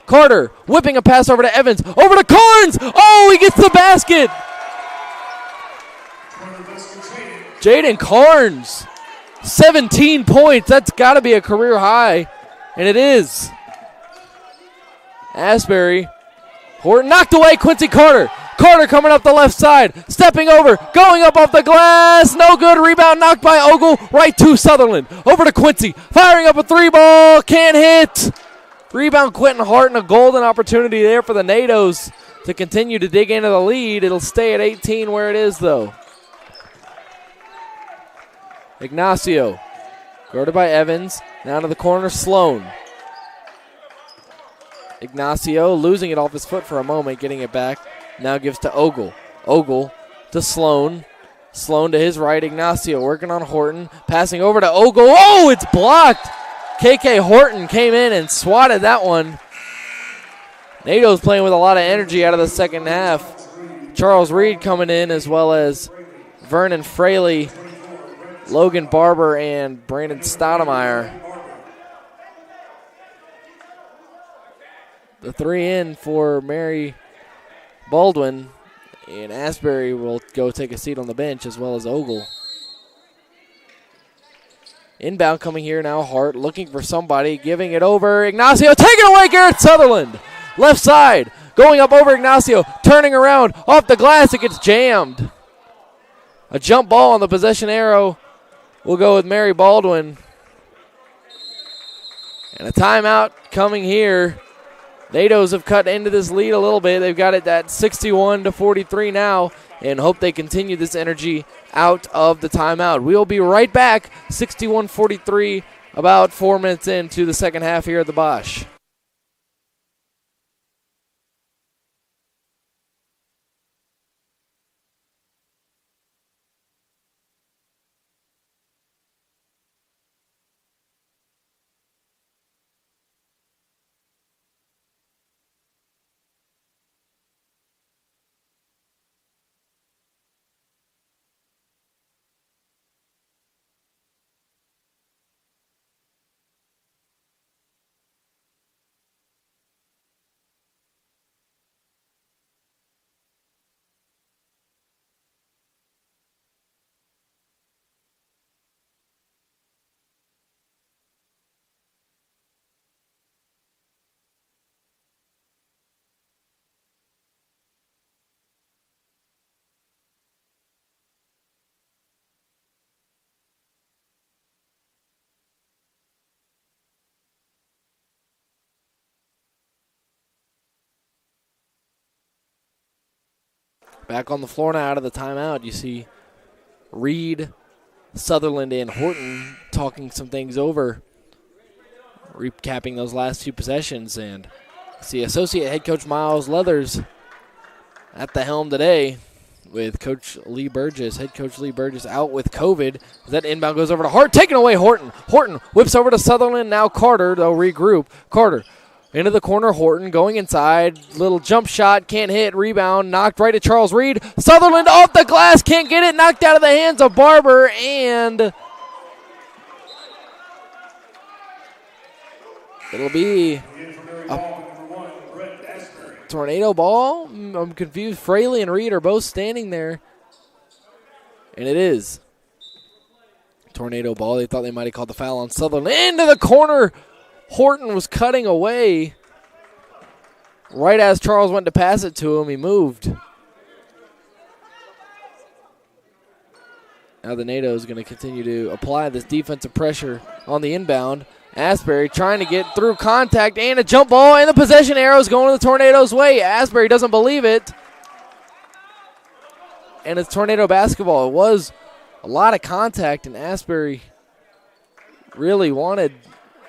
Carter whipping a pass over to Evans, over to Carnes. Oh, he gets the basket. Jaden Carnes, 17 points. That's got to be a career high, and it is. Asbury, Horton knocked away. Quincy Carter. Carter coming up the left side, stepping over, going up off the glass. No good. Rebound knocked by Ogle. Right to Sutherland. Over to Quincy. Firing up a 3-ball. Can't hit. Rebound Quentin Hart, and a golden opportunity there for the NATOs to continue to dig into the lead. It'll stay at 18 where it is, though. Ignacio, guarded by Evans, down to the corner, Sloan. Ignacio losing it off his foot for a moment, getting it back. Now gives to Ogle. Ogle to Sloan. Sloan to his right, Ignacio working on Horton, passing over to Ogle. Oh, it's blocked. KK Horton came in and swatted that one. NATO's playing with a lot of energy out of the second half. Charles Reed coming in, as well as Vernon Fraley, Logan Barber, and Brandon Stoudemire. The 3 in for Mary Baldwin, and Asbury will go take a seat on the bench, as well as Ogle. Inbound coming here now, Hart looking for somebody, giving it over. Ignacio taking away Garrett Sutherland. Left side, going up over Ignacio, turning around, off the glass, it gets jammed. A jump ball on the possession arrow will go with Mary Baldwin. And a timeout coming here. NATOs have cut into this lead a little bit. They've got it at 61-43 now, and hope they continue this energy out of the timeout. We'll be right back, 61-43, about 4 minutes into the second half here at the Bosch. Back on the floor now out of the timeout, you see Reed, Sutherland, and Horton talking some things over, recapping those last 2 possessions. And see associate head coach Miles Leathers at the helm today with Coach Lee Burgess, head coach Lee Burgess out with COVID. That inbound goes over to Hart, taking away Horton. Horton whips over to Sutherland, now Carter, they'll regroup. Carter into the corner, Horton going inside. Little jump shot, can't hit. Rebound, knocked right at Charles Reed. Sutherland off the glass, can't get it. Knocked out of the hands of Barber, and it'll be a tornado ball. I'm confused. Fraley and Reed are both standing there, and it is tornado ball. They thought they might have called the foul on Sutherland. Into the corner. Horton was cutting away. Right as Charles went to pass it to him, he moved. Now the NATO is going to continue to apply this defensive pressure on the inbound. Asbury trying to get through contact and a jump ball, and the possession arrow is going the Tornadoes' way. Asbury doesn't believe it. And it's Tornado basketball. It was a lot of contact, and Asbury really wanted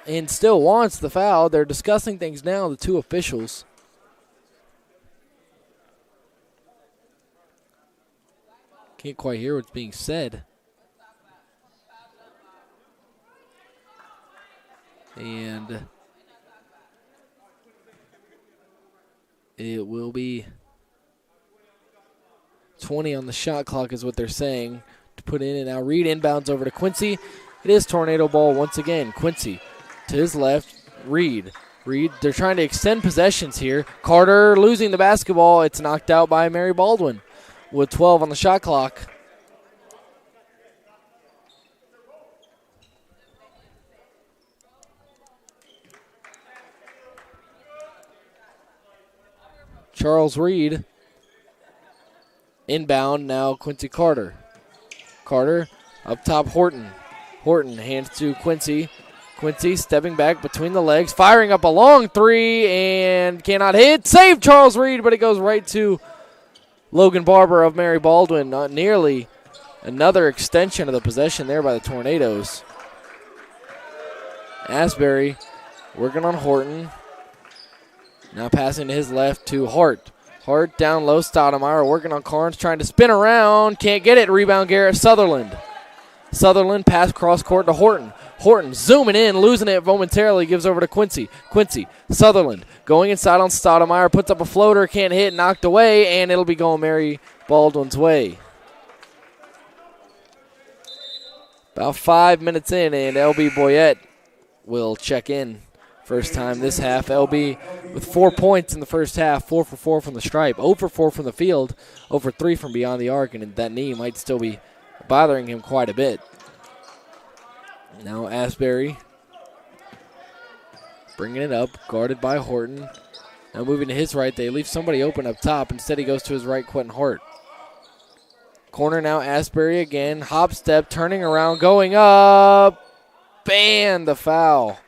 and still wants the foul. They're discussing things now, the 2 officials. Can't quite hear what's being said. And it will be 20 on the shot clock is what they're saying to put in. And now Reed inbounds over to Quincy. It is tornado ball once again. Quincy to his left, Reed, they're trying to extend possessions here. Carter losing the basketball. It's knocked out by Mary Baldwin with 12 on the shot clock. Charles Reed inbound, now Quincy Carter. Carter up top, Horton. Horton hands to Quincy. Quincy stepping back between the legs, firing up a long 3 and cannot hit. Save Charles Reed, but it goes right to Logan Barber of Mary Baldwin. Not nearly another extension of the possession there by the Tornadoes. Asbury working on Horton. Now passing to his left to Hart. Hart down low, Stoudemire working on Carnes, trying to spin around. Can't get it. Rebound Garrett Sutherland. Sutherland pass cross court to Horton. Horton zooming in, losing it momentarily, gives over to Quincy. Quincy, Sutherland going inside on Stoudemire, puts up a floater, can't hit, knocked away, and it'll be going Mary Baldwin's way. About 5 minutes in, and LB Boyette will check in. First time this half. LB with 4 points in the first half, 4 for 4 from the stripe, 0 for 4 from the field, 0 for 3 from beyond the arc, and that knee might still be bothering him quite a bit. Now Asbury bringing it up, guarded by Horton. Now moving to his right, they leave somebody open up top. Instead he goes to his right, Quentin Hart. Corner now, Asbury again. Hop step, turning around, going up. And the foul.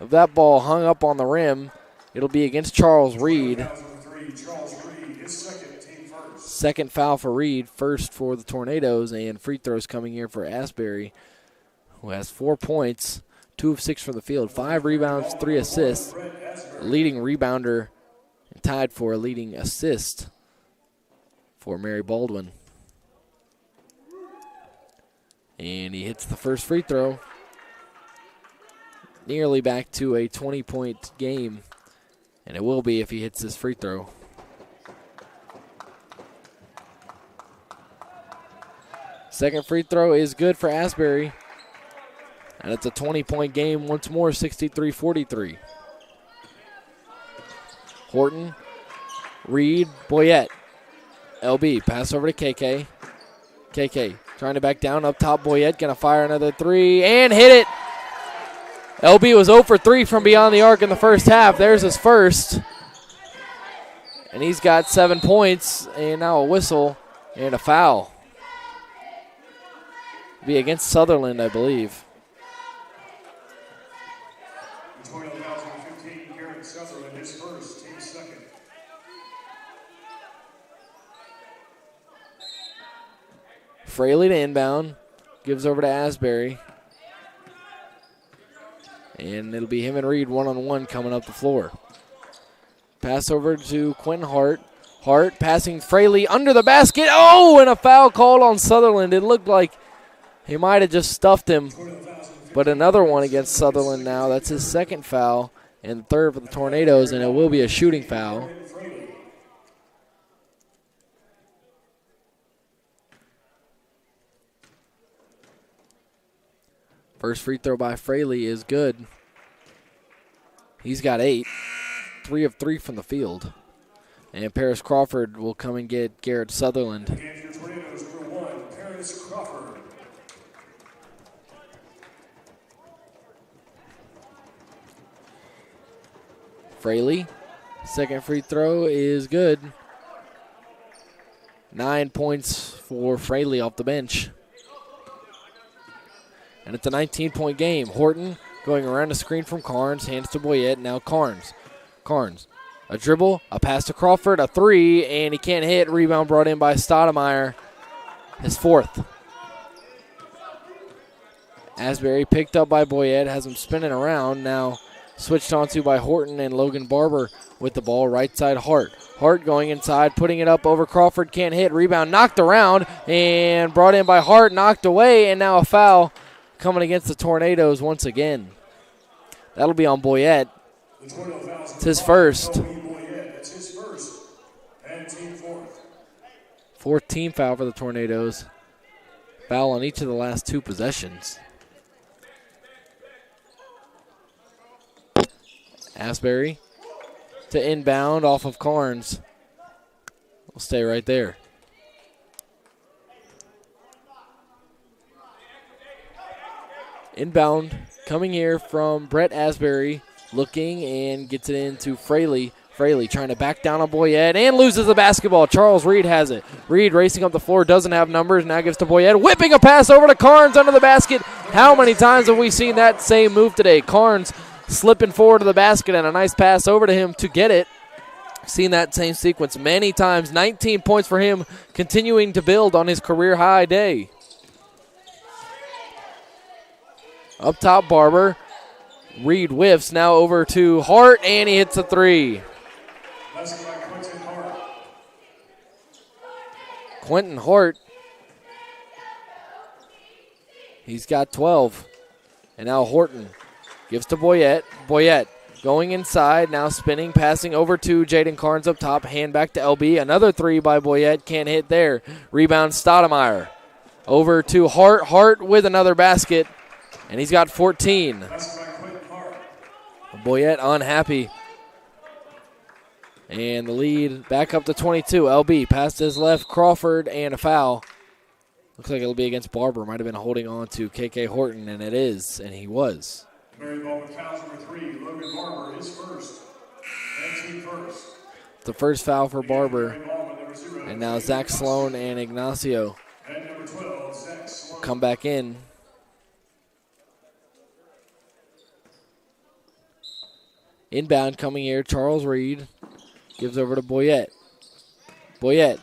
If that ball hung up on the rim, it'll be against Charles Reed. Second foul for Reed, first for the Tornadoes, and free throws coming here for Asbury, who has 4 points, 2 of 6 from the field, 5 rebounds, 3 assists. Leading rebounder, and tied for a leading assist for Mary Baldwin. And he hits the first free throw. Nearly back to a 20-point game, and it will be if he hits this free throw. Second free throw is good for Asbury, and it's a 20-point game once more, 63-43. Horton, Reed, Boyette, LB, pass over to KK. KK trying to back down, up top, Boyette going to fire another three, and hit it. LB was 0 for 3 from beyond the arc in the first half. There's his first. And he's got 7 points, and now a whistle and a foul. Be against Sutherland, I believe. Fraley to inbound. Gives over to Asbury. And it'll be him and Reed one-on-one coming up the floor. Pass over to Quentin Hart. Hart passing Fraley under the basket. Oh, and a foul called on Sutherland. It looked like he might have just stuffed him. But another one against Sutherland now. That's his second foul and third for the Tornadoes, and it will be a shooting foul. First free throw by Fraley is good. He's got 8. 3 of 3 from the field. And Paris Crawford will come and get Garrett Sutherland. Fraley, second free throw is good. 9 points for Fraley off the bench. And it's a 19-point game. Horton going around the screen from Carnes, hands to Boyette, now Carnes. Carnes, a dribble, a pass to Crawford, a three, and he can't hit. Rebound brought in by Stoudemire, his fourth. Asbury picked up by Boyette, has him spinning around, now switched onto by Horton and Logan Barber with the ball, right side Hart. Hart going inside, putting it up over Crawford, can't hit. Rebound knocked around and brought in by Hart, knocked away, and now a foul coming against the Tornadoes once again. That'll be on Boyette. It's his first. Fourth team foul for the Tornadoes. Foul on each of the last 2 possessions. Asbury to inbound off of Carnes. We'll stay right there. Inbound coming here from Brett Asbury, looking and gets it into Fraley. Fraley trying to back down on Boyette and loses the basketball. Charles Reed has it. Reed racing up the floor, doesn't have numbers, now gives to Boyette. Whipping a pass over to Carnes under the basket. How many times have we seen that same move today? Carnes slipping forward to the basket and a nice pass over to him to get it. Seen that same sequence many times. 19 points for him, continuing to build on his career high day. Up top, Barber. Reed whiffs, now over to Hart, and he hits a three. Quentin Hart. He's got 12. And now Horton gives to Boyette. Boyette going inside, now spinning, passing over to Jaden Carnes up top. Hand back to LB. Another three by Boyette, can't hit there. Rebound Stoudemire. Over to Hart. Hart with another basket, and he's got 14. That's by Quentin Hart. Boyette unhappy. And the lead back up to 22. LB past his left. Crawford and a foul. Looks like it'll be against Barber. Might have been holding on to KK Horton, and it is, and he was. Mary Baldwin fouls number 3. Logan Barber, his first. And team first. The first foul for Barber. Mary Baldwin, number 0. And now Zach Sloan and Ignacio And number 12, Zach Sloan. come back in. Inbound coming here, Charles Reed gives over to Boyette. Boyette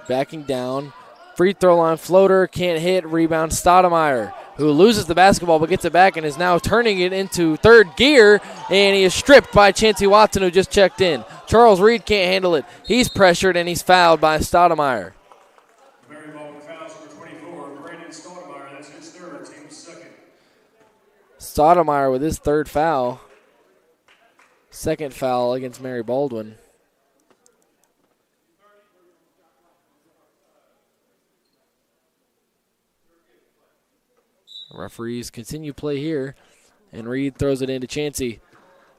backing down. Free throw line floater, can't hit. Rebound Stoudemire, who loses the basketball but gets it back and is now turning it into third gear. And he is stripped by Chancey Watson, who just checked in. Charles Reed can't handle it. He's pressured and he's fouled by Stoudemire. Mary Baldwin fouls number 24. Brandon Stoudemire, that's his third, team's second. Stoudemire with his third foul. Second foul against Mary Baldwin. Referees continue play here, and Reed throws it into Chancey.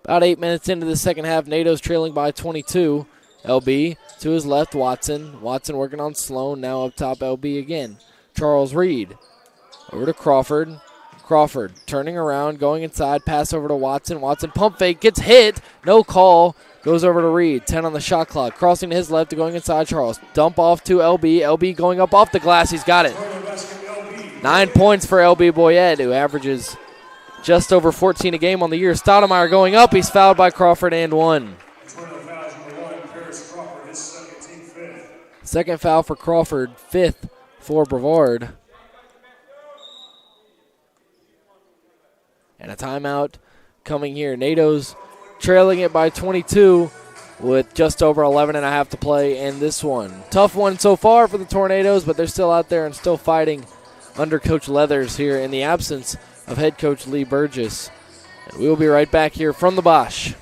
About 8 minutes into the second half, NATO's trailing by 22. LB to his left, Watson. Watson working on Sloan, now up top LB again. Charles Reed over to Crawford. Crawford turning around, going inside, pass over to Watson. Watson pump fake, gets hit, no call, goes over to Reed. 10 on the shot clock, crossing to his left, going inside Charles. Dump off to LB. LB going up off the glass, he's got it. 9 points for LB Boyette, who averages just over 14 a game on the year. Stoudemire going up, he's fouled by Crawford and one. Second foul for Crawford, fifth for Brevard. And a timeout coming here. NATO's trailing it by 22 with just over 11 and a half to play in this one. Tough one so far for the Tornadoes, but they're still out there and still fighting under Coach Leathers here in the absence of head coach Lee Burgess. And we will be right back here from the Bosch.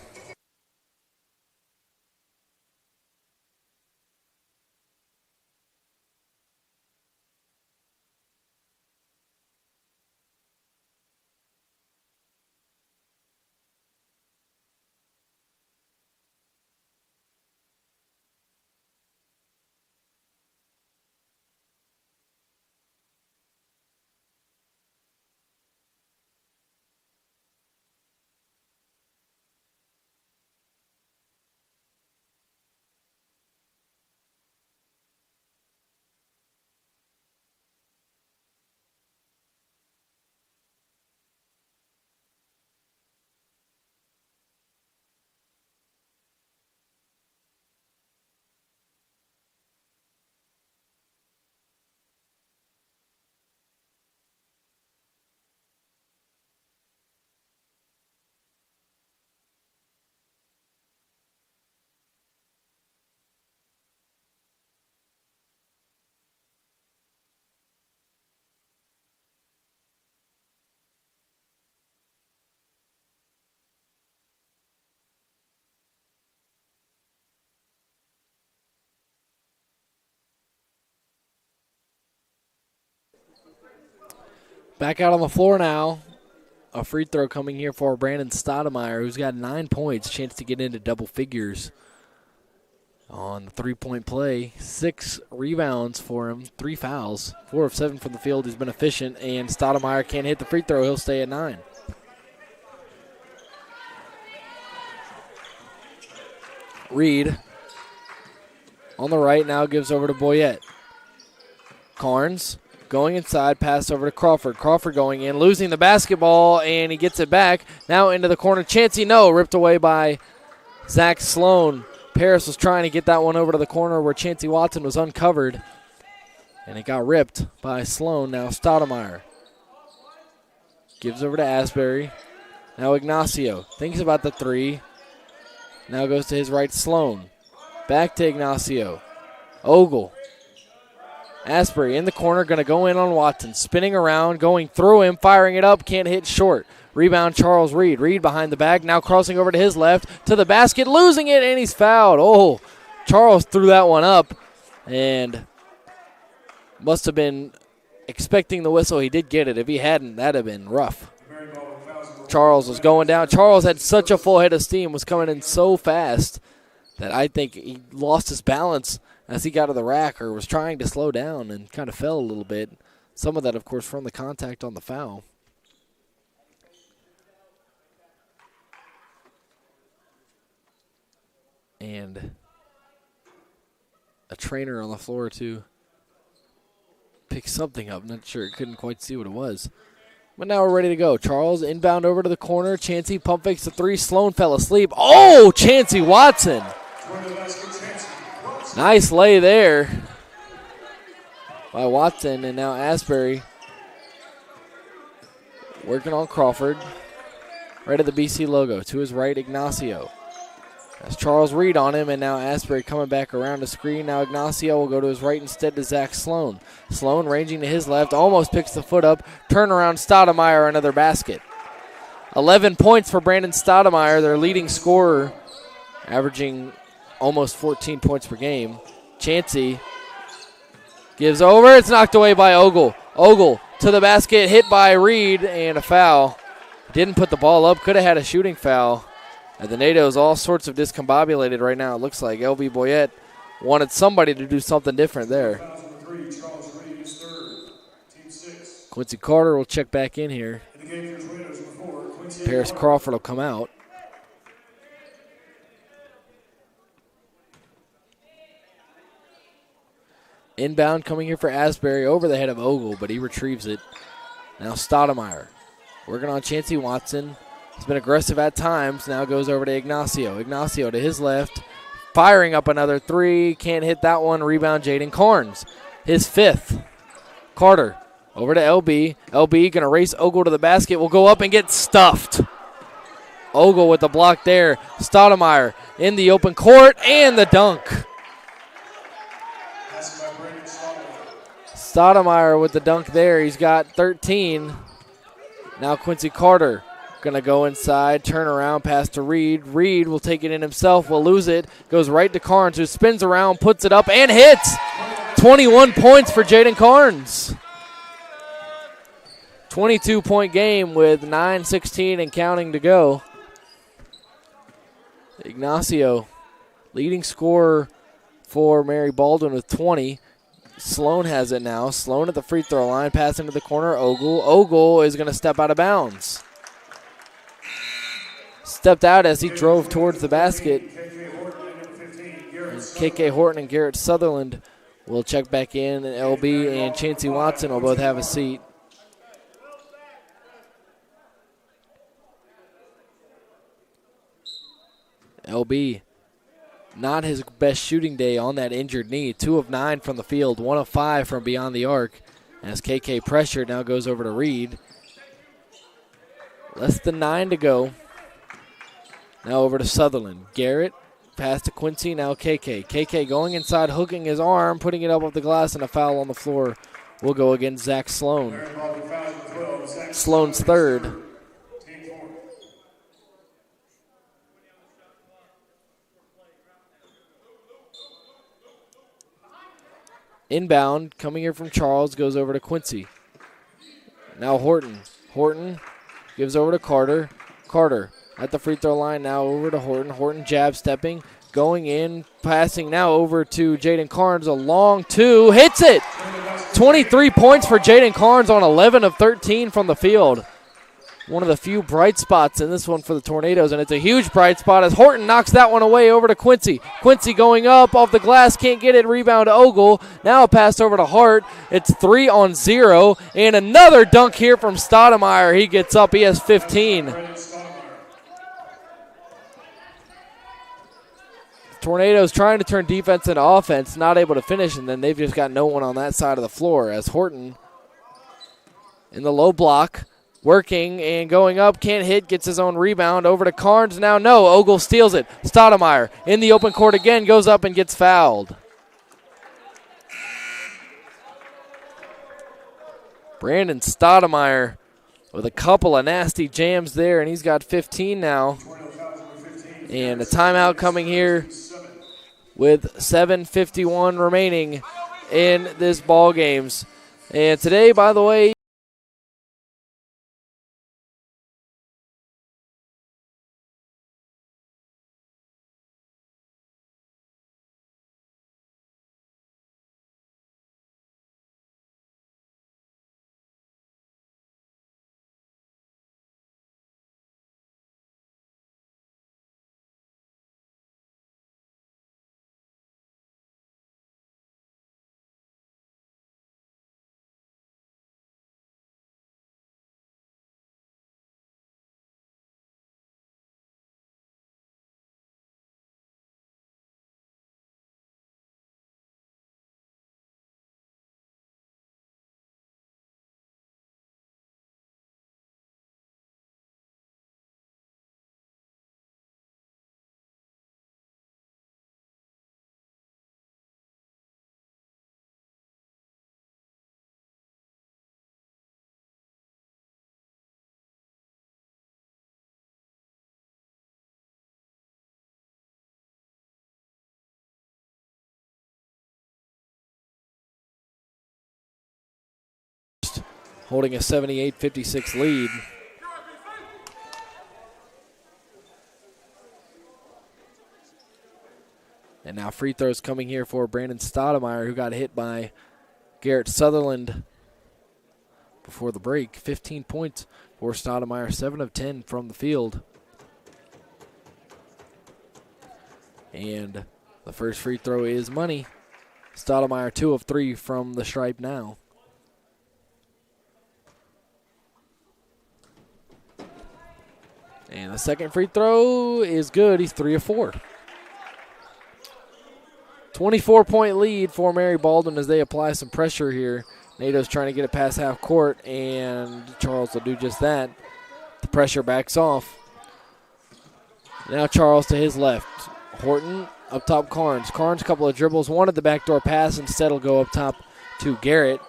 Back out on the floor now. A free throw coming here for Brandon Stoudemire, who's got 9 points, chance to get into double figures on the three-point play. 6 rebounds for him, 3 fouls, 4 of 7 from the field. He's been efficient, and Stoudemire can't hit the free throw. He'll stay at 9. Reed on the right now gives over to Boyette. Carnes going inside, pass over to Crawford. Crawford going in, losing the basketball, and he gets it back. Now into the corner. Chancey, no, ripped away by Zach Sloan. Paris was trying to get that one over to the corner where Chancey Watson was uncovered, and it got ripped by Sloan. Now Stoudemire gives over to Asbury. Now Ignacio thinks about the three. Now goes to his right, Sloan. Back to Ignacio. Ogle. Asbury in the corner, going to go in on Watson. Spinning around, going through him, firing it up, can't hit short. Rebound Charles Reed. Reed behind the back, now crossing over to his left, to the basket, losing it, and he's fouled. Oh, Charles threw that one up, and must have been expecting the whistle. He did get it. If he hadn't, that'd have been rough. Charles was going down. Charles had such a full head of steam, was coming in so fast that I think he lost his balance as he got to the rack or was trying to slow down and kind of fell a little bit. Some of that, of course, from the contact on the foul. And a trainer on the floor to pick something up. Not sure. Couldn't quite see what it was. But now we're ready to go. Charles inbound over to the corner. Chansey pump fakes the three. Sloan fell asleep. Oh, Chansey Watson. Nice lay there by Watson. And now Asbury working on Crawford. Right at the BC logo. To his right, Ignacio. That's Charles Reed on him, and now Asbury coming back around the screen. Now Ignacio will go to his right instead to Zach Sloan. Sloan ranging to his left, almost picks the foot up. Turnaround, Stoudemire, another basket. 11 points for Brandon Stoudemire, their leading scorer, averaging almost 14 points per game. Chansey gives over. It's knocked away by Ogle. Ogle to the basket, hit by Reed, and a foul. Didn't put the ball up, could have had a shooting foul. And the NATO's all sorts of discombobulated right now. It looks like LB Boyette wanted somebody to do something different there. Quincy Carter will check back in here. Paris Crawford will come out. Inbound coming here for Asbury over the head of Ogle, but he retrieves it. Now Stoudemire working on Chansey Watson. He's been aggressive at times. Now goes over to Ignacio. Ignacio to his left. Firing up another three. Can't hit that one. Rebound Jaden Carnes. His fifth. Carter over to LB. LB going to race Ogle to the basket. Will go up and get stuffed. Ogle with the block there. Stoudemire in the open court. And the dunk. Stoudemire with the dunk there. He's got 13. Now Quincy Carter. Going to go inside, turn around, pass to Reed. Reed will take it in himself, will lose it. Goes right to Carnes, who spins around, puts it up, and hits. 21 points for Jaden Carnes. 22-point game with 9:16 and counting to go. Ignacio, leading scorer for Mary Baldwin with 20. Sloan has it now. Sloan at the free throw line, passing to the corner. Ogle is going to step out of bounds. Stepped out as he drove towards the basket. And KK Horton and Garrett Sutherland will check back in, and LB and Chansey Watson will both have a seat. LB, not his best shooting day on that injured knee. 2 of 9 from the field, 1 of 5 from beyond the arc. As KK pressured, now goes over to Reed. Less than 9 to go. Now over to Sutherland. Garrett, pass to Quincy, now KK. KK going inside, hooking his arm, putting it up off the glass, and a foul on the floor will go against Zach Sloan. Sloan's third. Inbound, coming here from Charles, goes over to Quincy. Now Horton. Horton gives over to Carter. Carter at the free throw line, now over to Horton. Horton jab stepping, going in, passing now over to Jaden Carnes. A long two, hits it! 23 points for Jaden Carnes on 11 of 13 from the field. One of the few bright spots in this one for the Tornadoes, and it's a huge bright spot as Horton knocks that one away over to Quincy. Quincy going up off the glass, can't get it, rebound to Ogle. Now a pass over to Hart. It's 3-on-0, and another dunk here from Stoudemire. He gets up, he has 15. Tornadoes trying to turn defense into offense, not able to finish, and then they've just got no one on that side of the floor as Horton in the low block, working and going up, can't hit, gets his own rebound, over to Carnes, now no, Ogle steals it. Stoudemire in the open court again, goes up and gets fouled. Brandon Stoudemire with a couple of nasty jams there, and he's got 15 now. And a timeout coming here with 7:51 remaining in this ball games. And today, by the way, holding a 78-56 lead. And now free throws coming here for Brandon Stoudemire, who got hit by Garrett Sutherland before the break. 15 points for Stoudemire, 7 of 10 from the field. And the first free throw is money. Stoudemire 2 of 3 from the stripe now. And the second free throw is good. He's 3 of 4. 24-point lead for Mary Baldwin as they apply some pressure here. NATO's trying to get it past half court, and Charles will do just that. The pressure backs off. Now Charles to his left. Horton up top Carnes. Carnes a couple of dribbles, wanted the backdoor pass. Instead will go up top to Garrett.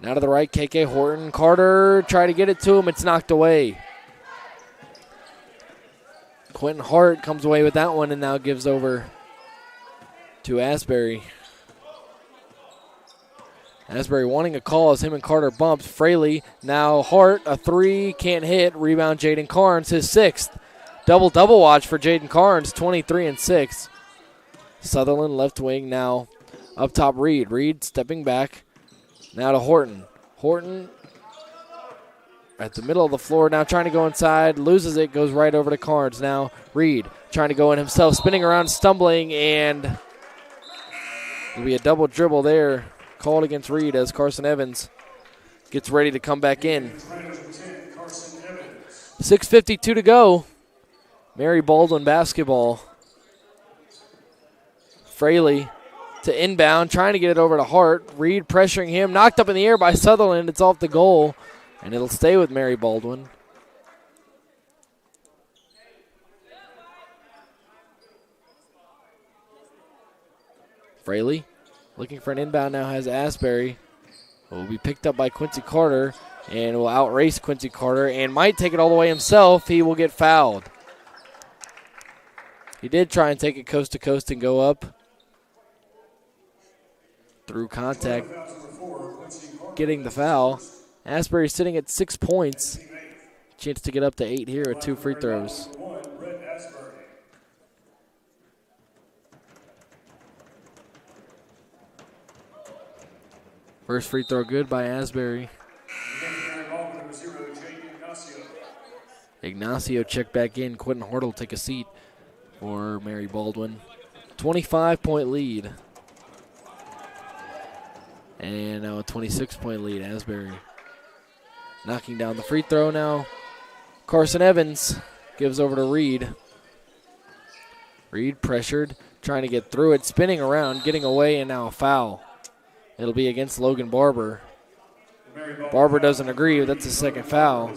Now to the right, KK Horton. Carter try to get it to him. It's knocked away. Quentin Hart comes away with that one and now gives over to Asbury. Asbury wanting a call as him and Carter bumps. Fraley, now Hart, a three, can't hit. Rebound Jaden Carnes, his 6th. Double watch for Jaden Carnes, 23 and 6. Sutherland left wing now up top Reed. Reed stepping back. Now to Horton. Horton at the middle of the floor, now trying to go inside, loses it, goes right over to Carnes. Now Reed trying to go in himself, spinning around, stumbling, and it'll be a double dribble there called against Reed as Carson Evans gets ready to come back in. 6:52 to go. Mary Baldwin basketball. Fraley to inbound, trying to get it over to Hart. Reed pressuring him, knocked up in the air by Sutherland. It's off the goal, and it'll stay with Mary Baldwin. Fraley looking for an inbound now, has Asbury. It will be picked up by Quincy Carter and will outrace Quincy Carter and might take it all the way himself. He will get fouled. He did try and take it coast to coast and go up through contact, getting the foul. Asbury sitting at 6 points. Chance to get up to 8 here with 2 free throws. First free throw good by Asbury. Ignacio checked back in. Quentin Hart will take a seat for Mary Baldwin. 25-point lead. And now a 26-point lead, Asbury. Knocking down the free throw now. Carson Evans gives over to Reed. Reed pressured, trying to get through it, spinning around, getting away, and now a foul. It'll be against Logan Barber. Barber doesn't agree, but that's his second foul.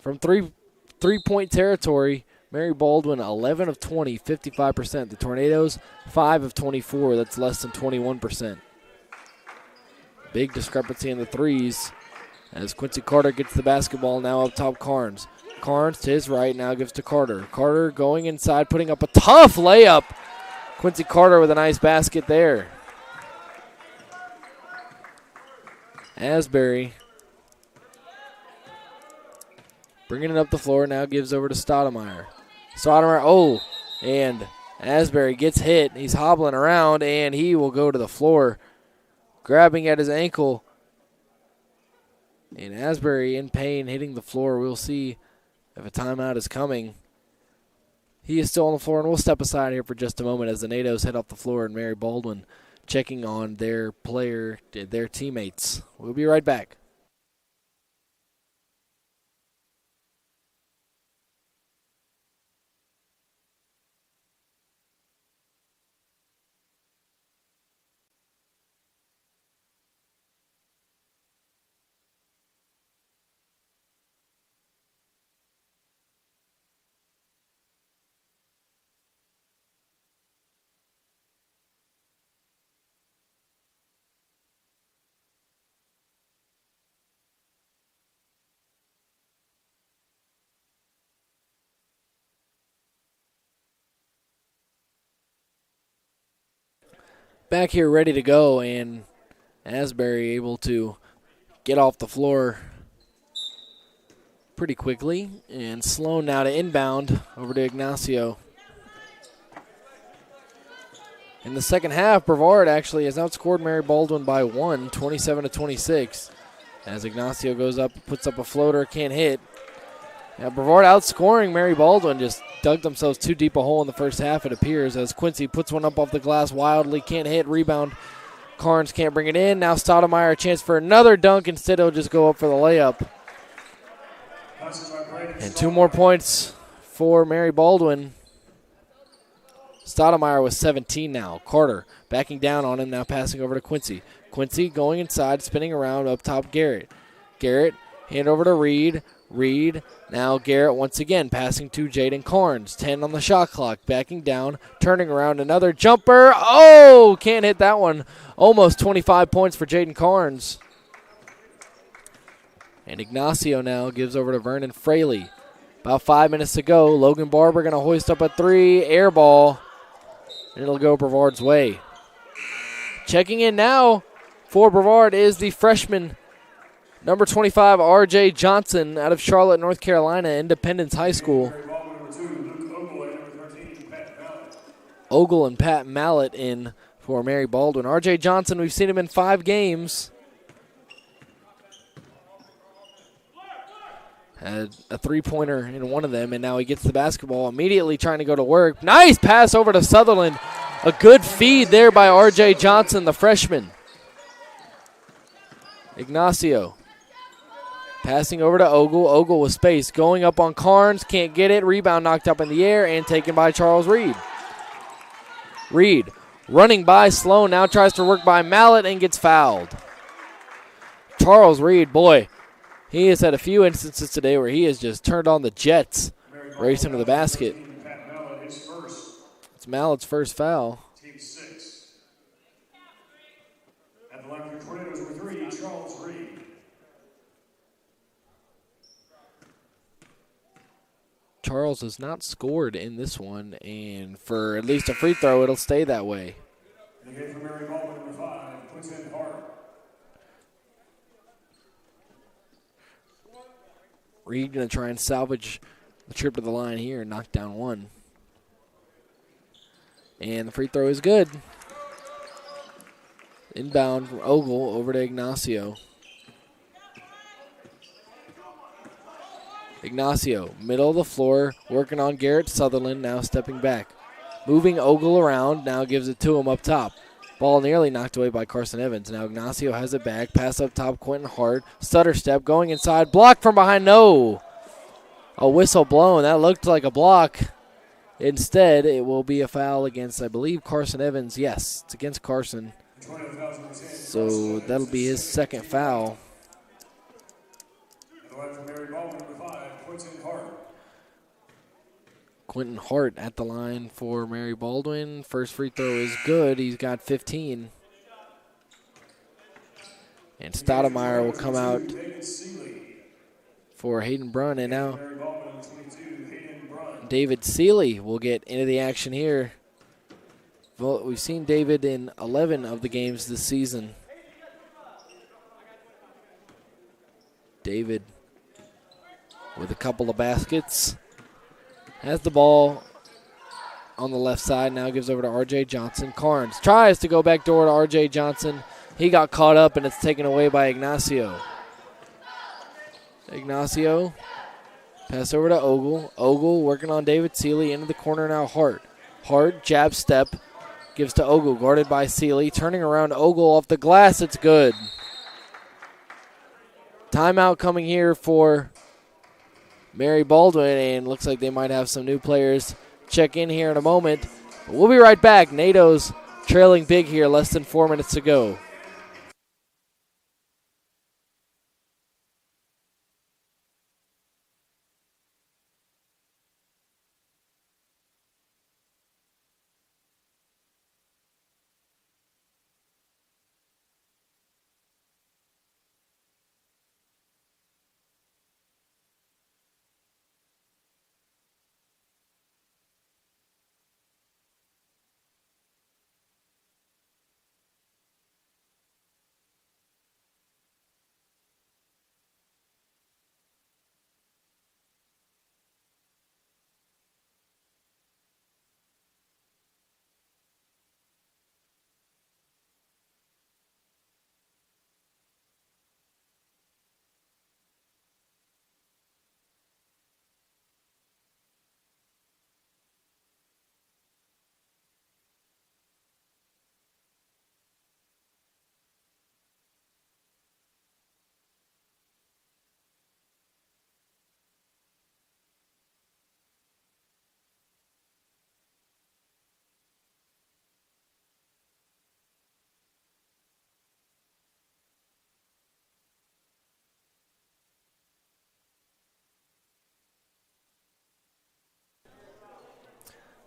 From three-point territory, Mary Baldwin 11 of 20, 55%. The Tornadoes 5 of 24, that's less than 21%. Big discrepancy in the threes as Quincy Carter gets the basketball now up top Carnes. Carnes to his right, now gives to Carter. Carter going inside, putting up a tough layup. Quincy Carter with a nice basket there. Asbury bringing it up the floor, now gives over to Stoudemire. Stoudemire, and Asbury gets hit. He's hobbling around, and he will go to the floor, grabbing at his ankle. And Asbury in pain, hitting the floor. We'll see if a timeout is coming. He is still on the floor, and we'll step aside here for just a moment as the NATOs head off the floor and Mary Baldwin checking on their teammates. We'll be right back. Back here ready to go, and Asbury able to get off the floor pretty quickly. And Sloan now to inbound over to Ignacio. In the second half, Brevard actually has outscored Mary Baldwin by 1, 27-26. As Ignacio goes up, puts up a floater, can't hit. Now Brevard outscoring Mary Baldwin, just dug themselves too deep a hole in the first half, it appears, as Quincy puts one up off the glass wildly, can't hit, rebound. Carnes can't bring it in. Now Stoudemire a chance for another dunk. Instead, he'll just go up for the layup. And 2 more points for Mary Baldwin. Stoudemire with 17 now. Carter backing down on him, now passing over to Quincy. Quincy going inside, spinning around up top Garrett. Garrett, hand over to Reed. Reed, now Garrett once again passing to Jaden Carnes. 10 on the shot clock, backing down, turning around, another jumper. Oh, can't hit that one. Almost 25 points for Jaden Carnes. And Ignacio now gives over to Vernon Fraley. About 5 minutes to go. Logan Barber going to hoist up a 3, air ball, and it'll go Brevard's way. Checking in now for Brevard is the freshman, number 25, R.J. Johnson, out of Charlotte, North Carolina, Independence High School. Ogle and Pat Mallett in for Mary Baldwin. R.J. Johnson, we've seen him in 5 games. Had a 3-pointer in one of them, and now he gets the basketball, immediately trying to go to work. Nice pass over to Sutherland. A good feed there by R.J. Johnson, the freshman. Ignacio passing over to Ogle. Ogle with space. Going up on Carnes. Can't get it. Rebound knocked up in the air and taken by Charles Reed. Reed running by Sloan. Now tries to work by Mallett and gets fouled. Charles Reed, boy, he has had a few instances today where he has just turned on the jets, racing to the basket. It's Mallett's first foul. Team 6. At the line for Tornadoes with 3, Charles Reed. Charles has not scored in this one, and for at least a free throw, it'll stay that way. And again for Mary Baldwin, number 5, puts in Hart. Reed going to try and salvage the trip to the line here and knock down one. And the free throw is good. Inbound from Ogle over to Ignacio. Ignacio, middle of the floor, working on Garrett Sutherland, now stepping back. Moving Ogle around, now gives it to him up top. Ball nearly knocked away by Carson Evans. Now Ignacio has it back. Pass up top, Quentin Hart. Stutter step, going inside. Blocked from behind, no. A whistle blown. That looked like a block. Instead, it will be a foul against, I believe, Carson Evans. Yes, it's against Carson. So that'll be his second foul. Quentin Hart at the line for Mary Baldwin. First free throw is good. He's got 15. And Stoudemire will come out for Hayden Brunn. And now David Seeley will get into the action here. Well, we've seen David in 11 of the games this season. David with a couple of baskets. Has the ball on the left side, now gives over to R.J. Johnson. Carnes tries to go back door to R.J. Johnson. He got caught up, and it's taken away by Ignacio. Ignacio, pass over to Ogle. Ogle working on David Seeley, into the corner now, Hart. Hart, jab step, gives to Ogle, guarded by Seeley. Turning around, Ogle off the glass, it's good. Timeout coming here for Mary Baldwin, and looks like they might have some new players check in here in a moment. But we'll be right back. NATO's trailing big here, less than 4 minutes to go.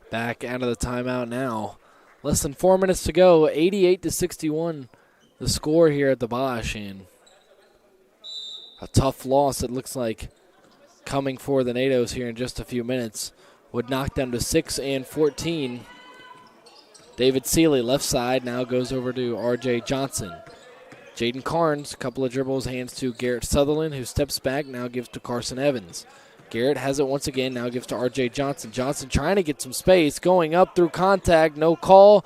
Back out of the timeout now. Less than 4 minutes to go. 88-61 the score here at the Bosch. And a tough loss, it looks like, coming for the NATOs here in just a few minutes. Would knock them to 6-14. David Seeley, left side, now goes over to R.J. Johnson. Jaden Carnes, a couple of dribbles, hands to Garrett Sutherland, who steps back, now gives to Carson Evans. Garrett has it once again, now gives to R.J. Johnson. Johnson trying to get some space, going up through contact, no call.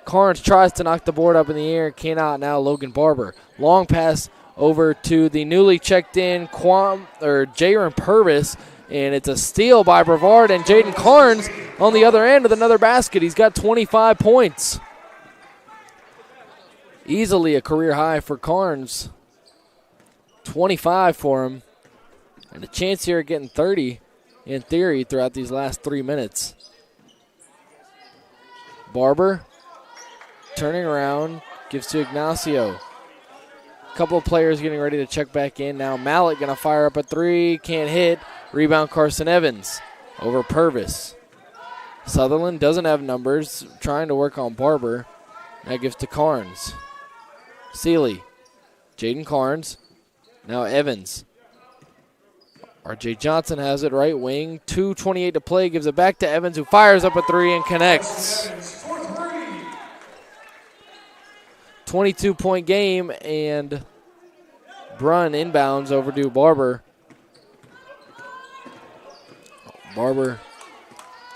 Carnes tries to knock the board up in the air, cannot. Now Logan Barber. Long pass over to the newly checked in Jaron Purvis, and it's a steal by Brevard, and Jaden Carnes on the other end with another basket. He's got 25 points. Easily a career high for Carnes. 25 for him. And a chance here at getting 30 in theory throughout these last 3 minutes. Barber turning around, gives to Ignacio. A couple of players getting ready to check back in. Now Mallett going to fire up a three, can't hit. Rebound Carson Evans over Purvis. Sutherland doesn't have numbers, trying to work on Barber. That gives to Carnes. Seeley, Jaden Carnes, now Evans. R.J. Johnson has it, right wing. 2:28 to play, gives it back to Evans, who fires up a three and connects. 22-point game, and Brunn inbounds over to Barber. Barber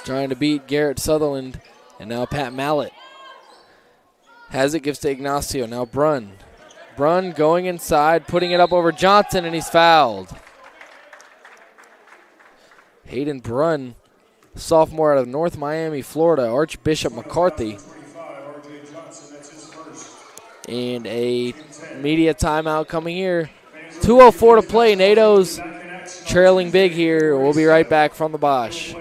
trying to beat Garrett Sutherland, and now Pat Mallett has it, gives to Ignacio. Now Brunn. Brunn going inside, putting it up over Johnson, and he's fouled. Hayden Brunn, sophomore out of North Miami, Florida, Archbishop McCarthy. And a media timeout coming here. 2:04 to play. NATO's trailing big here. We'll be right back from the Bosch.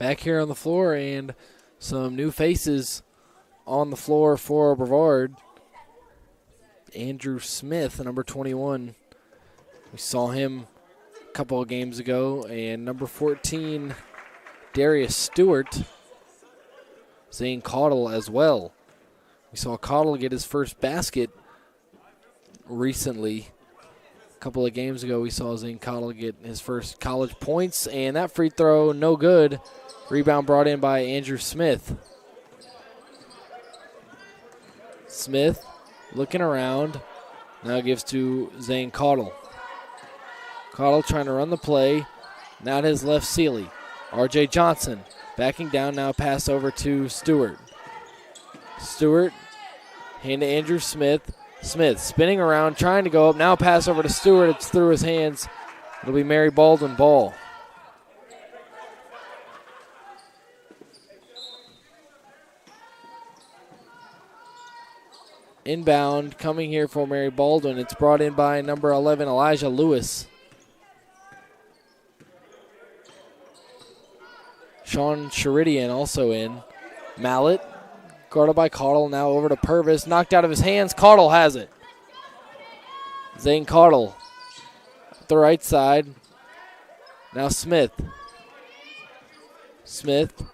back here on the floor, and some new faces on the floor for Brevard. Andrew Smith, number 21. We saw him a couple of games ago. And number 14, Darius Stewart. Zane Caudle as well. We saw Caudle get his first basket recently. A couple of games ago, we saw Zane Caudle get his first college points, and that free throw, no good. Rebound brought in by Andrew Smith. Smith looking around, now gives to Zane Caudle. Caudle trying to run the play, now to his left, Sealy. R.J. Johnson backing down, now pass over to Stewart. Stewart, hand to Andrew Smith. Smith spinning around, trying to go up. Now pass over to Stewart. It's through his hands. It'll be Mary Baldwin ball. Inbound coming here for Mary Baldwin. It's brought in by number 11, Elijah Lewis. Sean Sheridan also in. Mallet. Guarded by Caudle, now over to Purvis. Knocked out of his hands. Caudle has it. Zane Caudle. The right side. Now Smith. Smith.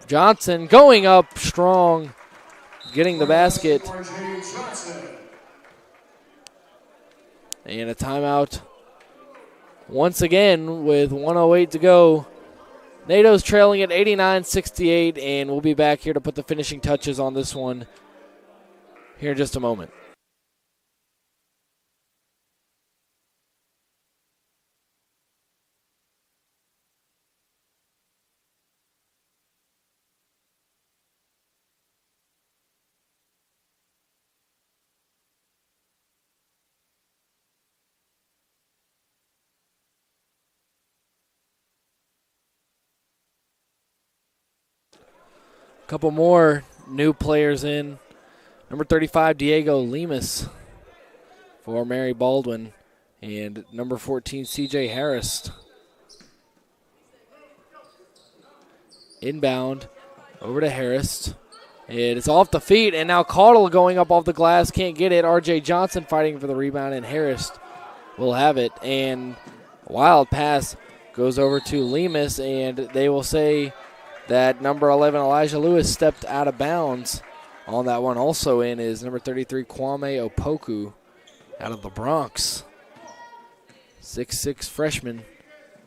Johnson going up strong. Getting the basket. And a timeout. Once again with 1:08 to go. NATO's trailing at 89-68, and we'll be back here to put the finishing touches on this one here in just a moment. Couple more new players in. Number 35, Diego Lemus for Mary Baldwin. And number 14, C.J. Harris. Inbound over to Harris. It's off the feet, and now Caudle going up off the glass. Can't get it. R.J. Johnson fighting for the rebound, and Harris will have it. And a wild pass goes over to Lemus, and they will say that number 11, Elijah Lewis, stepped out of bounds on that one. Also in is number 33, Kwame Opoku out of the Bronx. 6'6" freshman.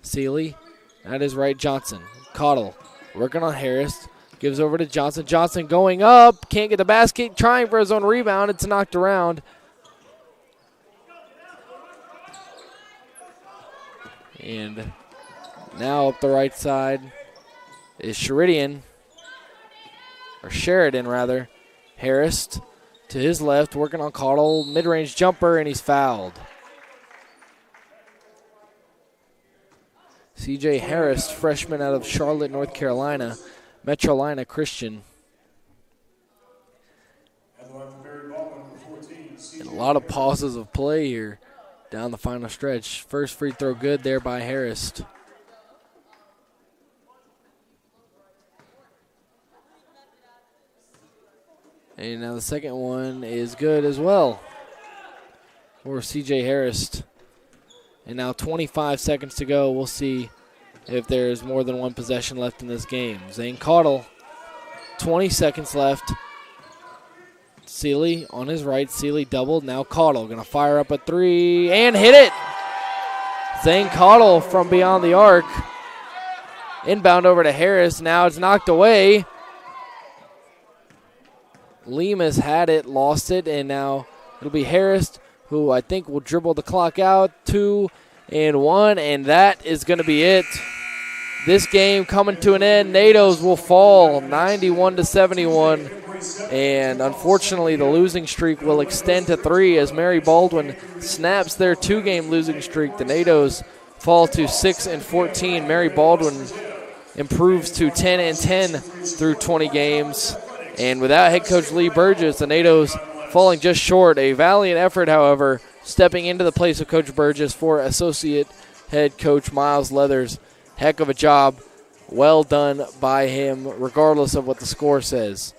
Sealy, that is right, Johnson. Caudle working on Harris. Gives over to Johnson. Johnson going up. Can't get the basket. Trying for his own rebound. It's knocked around. And now up the right side is Sheridan, rather. Harris to his left, working on Caudle. Mid-range jumper, and he's fouled. C.J. Harris, freshman out of Charlotte, North Carolina. Metrolina Christian. And a lot of pauses of play here down the final stretch. First free throw good there by Harris. And now the second one is good as well for C.J. Harris. And now 25 seconds to go. We'll see if there's more than one possession left in this game. Zane Caudle, 20 seconds left. Sealy on his right. Sealy doubled. Now Caudle going to fire up a three and hit it. Zane Caudle from beyond the arc. Inbound over to Harris. Now it's knocked away. Lemus had it, lost it, and now it'll be Harris, who I think will dribble the clock out. 2 and 1, and that is going to be it. This game coming to an end. NATO's will fall 91-71, and unfortunately the losing streak will extend to 3 as Mary Baldwin snaps their 2-game losing streak. The NATO's fall to 6 and 14. Mary Baldwin improves to 10 and 10 through 20 games. And without head coach Lee Burgess, the NATO's falling just short. A valiant effort, however, stepping into the place of Coach Burgess for associate head coach Miles Leathers. heck of a job. Well done by him, regardless of what the score says.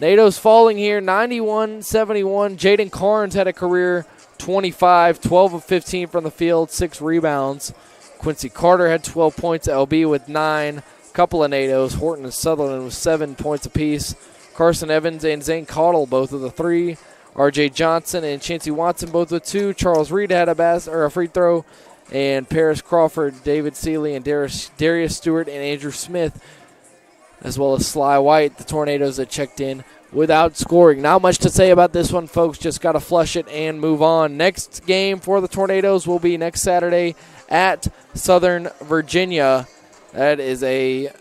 NATO's falling here, 91-71. Jaden Carnes had a career 25, 12 of 15 from the field, 6 rebounds. Quincy Carter had 12 points, LB with 9. Couple of NATOs, Horton and Sutherland with 7 points apiece. Carson Evans and Zane Caudill both with a 3. RJ Johnson and Chancey Watson both with 2. Charles Reed had a free throw. And Paris Crawford, David Seeley, and Darius Stewart and Andrew Smith, as well as Sly White, the Tornadoes that checked in without scoring. Not much to say about this one, folks. Just got to flush it and move on. Next game for the Tornadoes will be next Saturday at Southern Virginia. That is a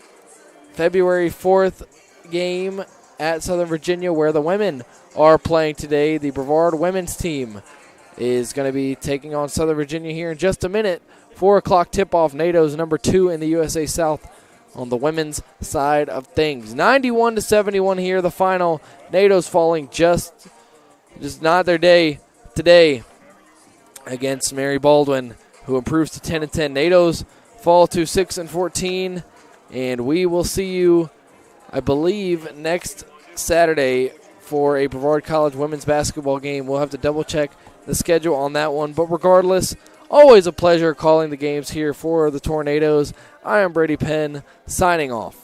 February 4th game at Southern Virginia where the women are playing today. The Brevard women's team is going to be taking on Southern Virginia here in just a minute. 4 o'clock tip-off. NATO's number 2 in the USA South on the women's side of things. 91-71 here, the final. NATO's falling just not their day today against Mary Baldwin, who improves to 10-10. NATO's fall to 6-14, and we will see you, I believe, next Saturday for a Brevard College women's basketball game. We'll have to double-check the schedule on that one. But regardless, always a pleasure calling the games here for the Tornadoes. I am Brady Penn, signing off.